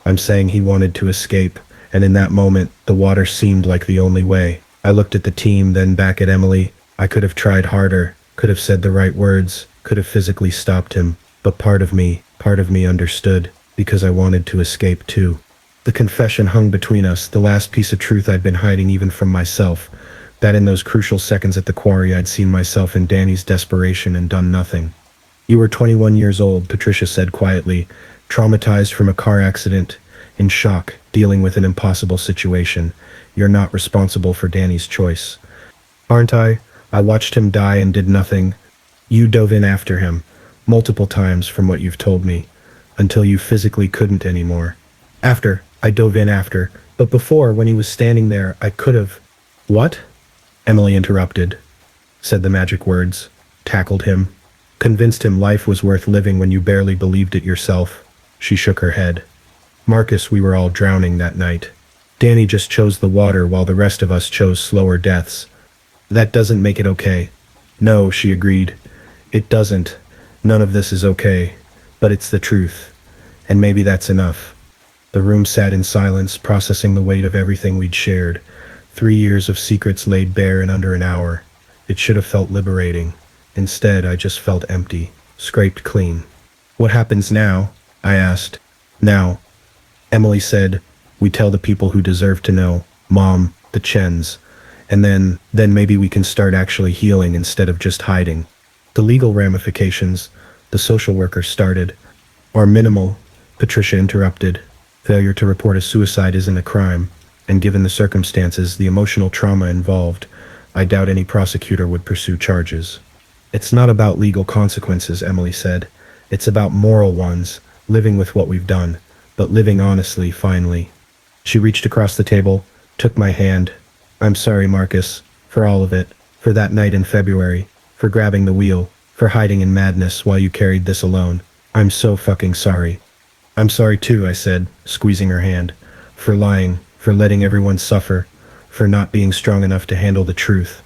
I'm saying he wanted to escape, and in that moment, the water seemed like the only way. I looked at the team, then back at Emily. I could have tried harder, could have said the right words, could have physically stopped him, but part of me understood, because I wanted to escape too. The confession hung between us, the last piece of truth I'd been hiding even from myself, that in those crucial seconds at the quarry I'd seen myself in Danny's desperation and done nothing. You were 21 years old, Patricia said quietly, traumatized from a car accident, in shock, dealing with an impossible situation. You're not responsible for Danny's choice. Aren't I? I watched him die and did nothing. You dove in after him, multiple times from what you've told me, until you physically couldn't anymore. I dove in after, but before, when he was standing there, I could have... What? Emily interrupted, said the magic words, tackled him, convinced him life was worth living when you barely believed it yourself. She shook her head. Marcus, we were all drowning that night. Danny just chose the water while the rest of us chose slower deaths. That doesn't make it okay. No, she agreed. It doesn't. None of this is okay. But it's the truth. And maybe that's enough. The room sat in silence, processing the weight of everything we'd shared. 3 years of secrets laid bare in under an hour. It should have felt liberating. Instead, I just felt empty, scraped clean. What happens now? I asked. Now, Emily said, we tell the people who deserve to know. Mom, the Chens. And then maybe we can start actually healing instead of just hiding. The legal ramifications, the social worker started, are minimal, Patricia interrupted. Failure to report a suicide isn't a crime, and given the circumstances, the emotional trauma involved, I doubt any prosecutor would pursue charges. It's not about legal consequences, Emily said. It's about moral ones, living with what we've done, but living honestly, finally. She reached across the table, took my hand. I'm sorry, Marcus, for all of it, for that night in February, for grabbing the wheel, for hiding in madness while you carried this alone. I'm so fucking sorry. I'm sorry too, I said, squeezing her hand, for lying, for letting everyone suffer, for not being strong enough to handle the truth.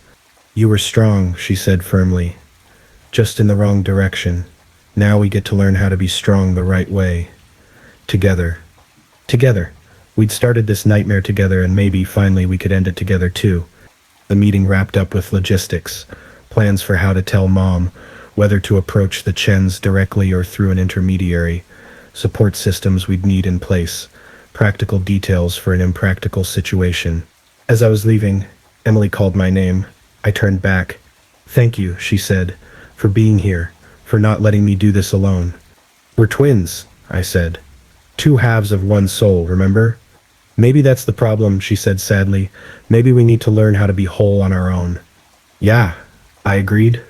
You were strong, she said firmly, just in the wrong direction. Now we get to learn how to be strong the right way. Together. Together. We'd started this nightmare together, and maybe finally we could end it together too. The meeting wrapped up with logistics, plans for how to tell Mom, whether to approach the Chens directly or through an intermediary, support systems we'd need in place, practical details for an impractical situation. As I was leaving, Emily called my name. I turned back. Thank you, she said, for being here, for not letting me do this alone. We're twins, I said. Two halves of one soul, remember? Maybe that's the problem, she said sadly. Maybe we need to learn how to be whole on our own. Yeah, I agreed.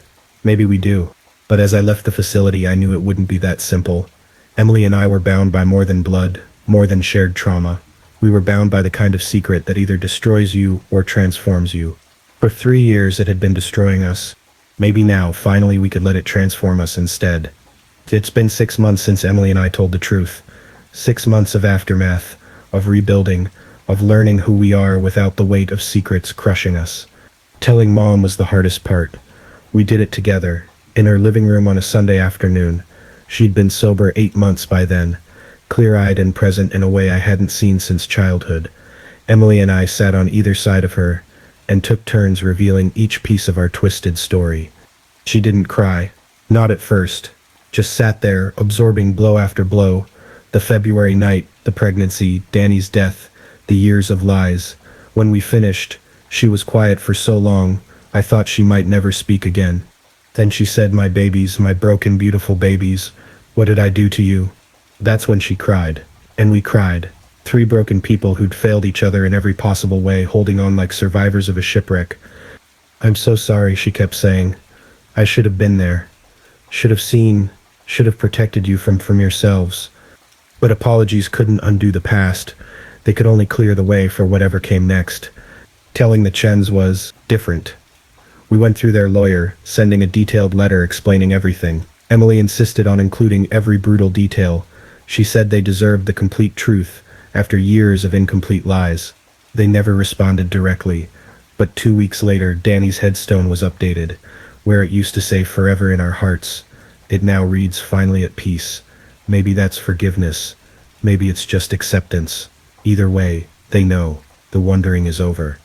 Maybe we do. But as I left the facility, I knew it wouldn't be that simple. Emily and I were bound by more than blood, more than shared trauma. We were bound by the kind of secret that either destroys you or transforms you. For 3 years it had been destroying us. Maybe now, finally, we could let it transform us instead. It's been 6 months since Emily and I told the truth. 6 months of aftermath, of rebuilding, of learning who we are without the weight of secrets crushing us. Telling Mom was the hardest part. We did it together, in her living room on a Sunday afternoon. She'd been sober 8 months by then, clear-eyed and present in a way I hadn't seen since childhood. Emily and I sat on either side of her, and took turns revealing each piece of our twisted story. She didn't cry. Not at first. Just sat there, absorbing blow after blow. The February night, the pregnancy, Danny's death, the years of lies. When we finished, she was quiet for so long, I thought she might never speak again. Then she said, "My babies, my broken, beautiful babies, what did I do to you?" That's when she cried. And we cried. Three broken people who'd failed each other in every possible way, holding on like survivors of a shipwreck. "I'm so sorry," she kept saying. "I should have been there. Should have seen, should have protected you from yourselves." But apologies couldn't undo the past. They could only clear the way for whatever came next. Telling the Chens was different. We went through their lawyer, sending a detailed letter explaining everything. Emily insisted on including every brutal detail. She said they deserved the complete truth after years of incomplete lies. They never responded directly, but 2 weeks later, Danny's headstone was updated. Where it used to say "forever in our hearts," it now reads "finally at peace." Maybe that's forgiveness. Maybe it's just acceptance. Either way, they know. The wondering is over.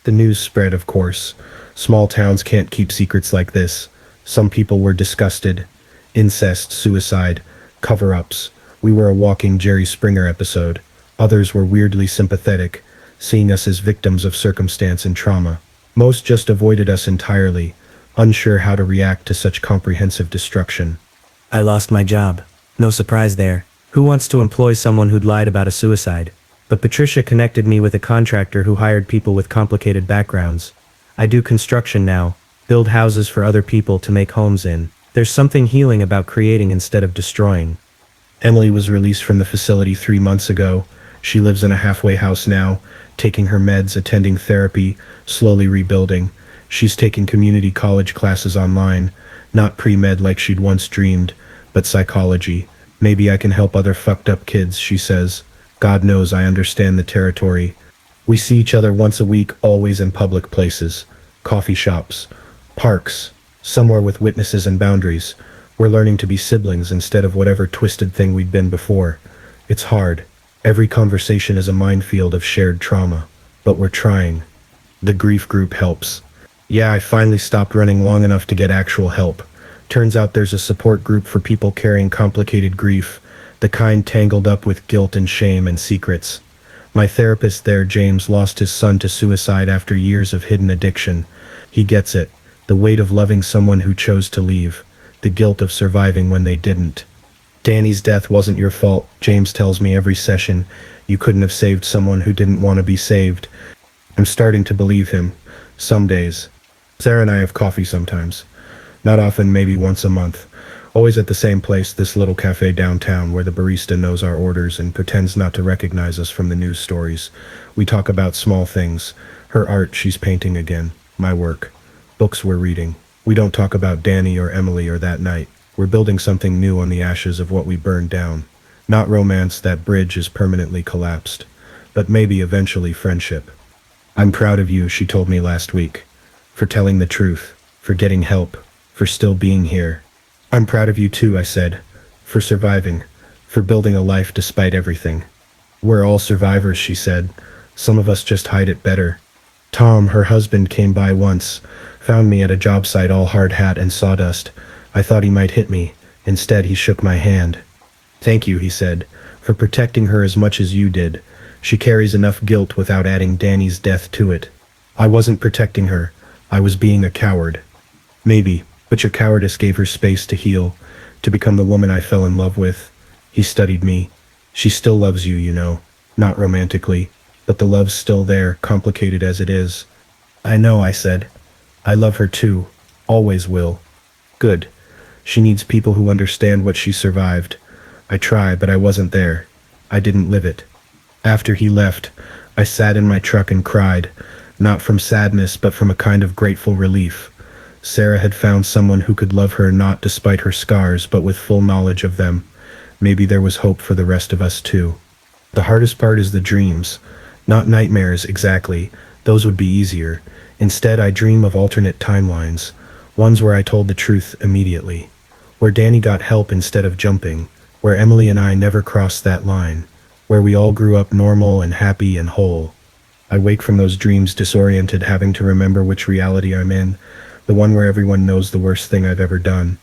The news spread, of course. Small towns can't keep secrets like this. Some people were disgusted. Incest, suicide, cover-ups. We were a walking Jerry Springer episode. Others were weirdly sympathetic, seeing us as victims of circumstance and trauma. Most just avoided us entirely, unsure how to react to such comprehensive destruction. I lost my job. No surprise there. Who wants to employ someone who'd lied about a suicide? But Patricia connected me with a contractor who hired people with complicated backgrounds. I do construction now, build houses for other people to make homes in. There's something healing about creating instead of destroying. Emily was released from the facility 3 months ago. She lives in a halfway house now, taking her meds, attending therapy, slowly rebuilding. She's taking community college classes online, not pre-med like she'd once dreamed, but psychology. "Maybe I can help other fucked up kids," she says. God knows I understand the territory. We see each other once a week, always in public places. Coffee shops, parks, somewhere with witnesses and boundaries. We're learning to be siblings instead of whatever twisted thing we'd been before. It's hard. Every conversation is a minefield of shared trauma. But we're trying. The grief group helps. Yeah, I finally stopped running long enough to get actual help. Turns out there's a support group for people carrying complicated grief, the kind tangled up with guilt and shame and secrets. My therapist there, James, lost his son to suicide after years of hidden addiction. He gets it. The weight of loving someone who chose to leave. The guilt of surviving when they didn't. Danny's death wasn't your fault, James tells me every session. You couldn't have saved someone who didn't want to be saved. I'm starting to believe him. Some days. Sarah and I have coffee sometimes. Not often, maybe once a month. Always at the same place, this little cafe downtown where the barista knows our orders and pretends not to recognize us from the news stories. We talk about small things. Her art, she's painting again. My work. Books we're reading. We don't talk about Danny or Emily or that night. We're building something new on the ashes of what we burned down. Not romance, that bridge is permanently collapsed. But maybe eventually friendship. "I'm proud of you," she told me last week. "For telling the truth. For getting help. For still being here." "I'm proud of you too," I said. "For surviving. For building a life despite everything." "We're all survivors," she said. "Some of us just hide it better." Tom, her husband, came by once. Found me at a job site all hard hat and sawdust. I thought he might hit me. Instead, he shook my hand. "Thank you," he said, "for protecting her as much as you did. She carries enough guilt without adding Danny's death to it." "I wasn't protecting her. I was being a coward." "Maybe, but your cowardice gave her space to heal, to become the woman I fell in love with." He studied me. "She still loves you, you know. Not romantically, but the love's still there, complicated as it is." "I know," I said. "I love her too. Always will." "Good. She needs people who understand what she survived. I try, but I wasn't there. I didn't live it." After he left, I sat in my truck and cried, not from sadness, but from a kind of grateful relief. Sarah had found someone who could love her not despite her scars, but with full knowledge of them. Maybe there was hope for the rest of us too. The hardest part is the dreams. Not nightmares, exactly. Those would be easier. Instead, I dream of alternate timelines. Ones where I told the truth immediately. Where Danny got help instead of jumping. Where Emily and I never crossed that line. Where we all grew up normal and happy and whole. I wake from those dreams disoriented, having to remember which reality I'm in, the one where everyone knows the worst thing I've ever done,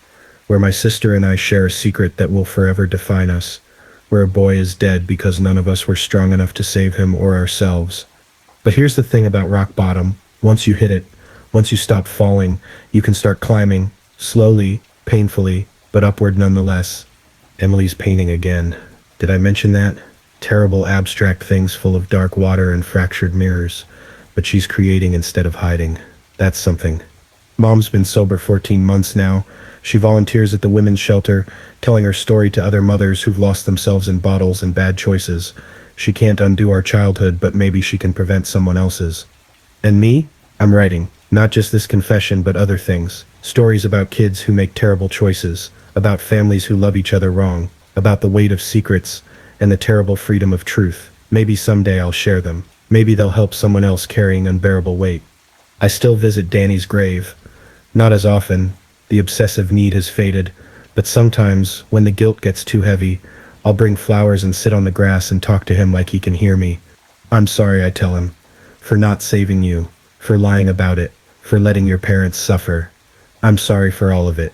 where my sister and I share a secret that will forever define us, where a boy is dead because none of us were strong enough to save him or ourselves. But here's the thing about rock bottom. Once you hit it, once you stop falling, you can start climbing, slowly, painfully, but upward nonetheless. Emily's painting again. Did I mention that? Terrible abstract things full of dark water and fractured mirrors. But she's creating instead of hiding. That's something. Mom's been sober 14 months now. She volunteers at the women's shelter, telling her story to other mothers who've lost themselves in bottles and bad choices. She can't undo our childhood, but maybe she can prevent someone else's. And me? I'm writing. Not just this confession, but other things. Stories about kids who make terrible choices, about families who love each other wrong, about the weight of secrets, and the terrible freedom of truth. Maybe someday I'll share them. Maybe they'll help someone else carrying unbearable weight. I still visit Danny's grave. Not as often. The obsessive need has faded. But sometimes, when the guilt gets too heavy, I'll bring flowers and sit on the grass and talk to him like he can hear me. I'm sorry, I tell him, for not saving you, for lying about it, for letting your parents suffer. I'm sorry for all of it.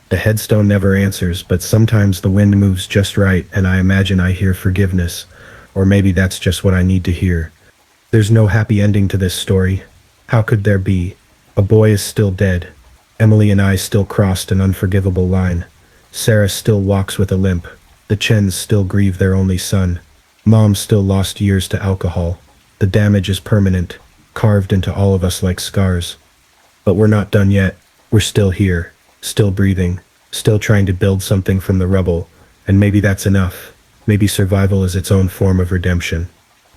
The headstone never answers, but sometimes the wind moves just right and I imagine I hear forgiveness. Or maybe that's just what I need to hear. There's no happy ending to this story. How could there be? A boy is still dead. Emily and I still crossed an unforgivable line. Sarah still walks with a limp. The Chens still grieve their only son. Mom still lost years to alcohol. The damage is permanent, carved into all of us like scars. But we're not done yet. We're still here, still breathing, still trying to build something from the rubble. And maybe that's enough. Maybe survival is its own form of redemption.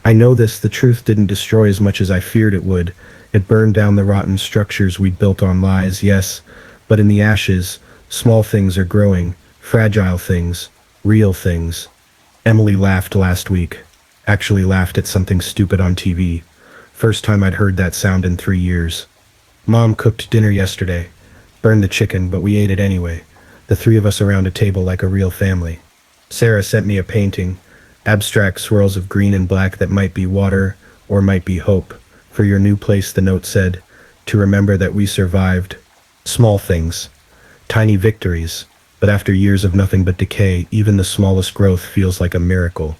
I know this, the truth didn't destroy as much as I feared it would. It burned down the rotten structures we'd built on lies, yes, but in the ashes, small things are growing, fragile things, real things. Emily laughed last week. Actually laughed at something stupid on TV. First time I'd heard that sound in 3 years. Mom cooked dinner yesterday. Burned the chicken, but we ate it anyway. The three of us around a table like a real family. Sarah sent me a painting. Abstract swirls of green and black that might be water, or might be hope. For your new place, the note said, to remember that we survived. Small things. Tiny victories. But after years of nothing but decay, even the smallest growth feels like a miracle.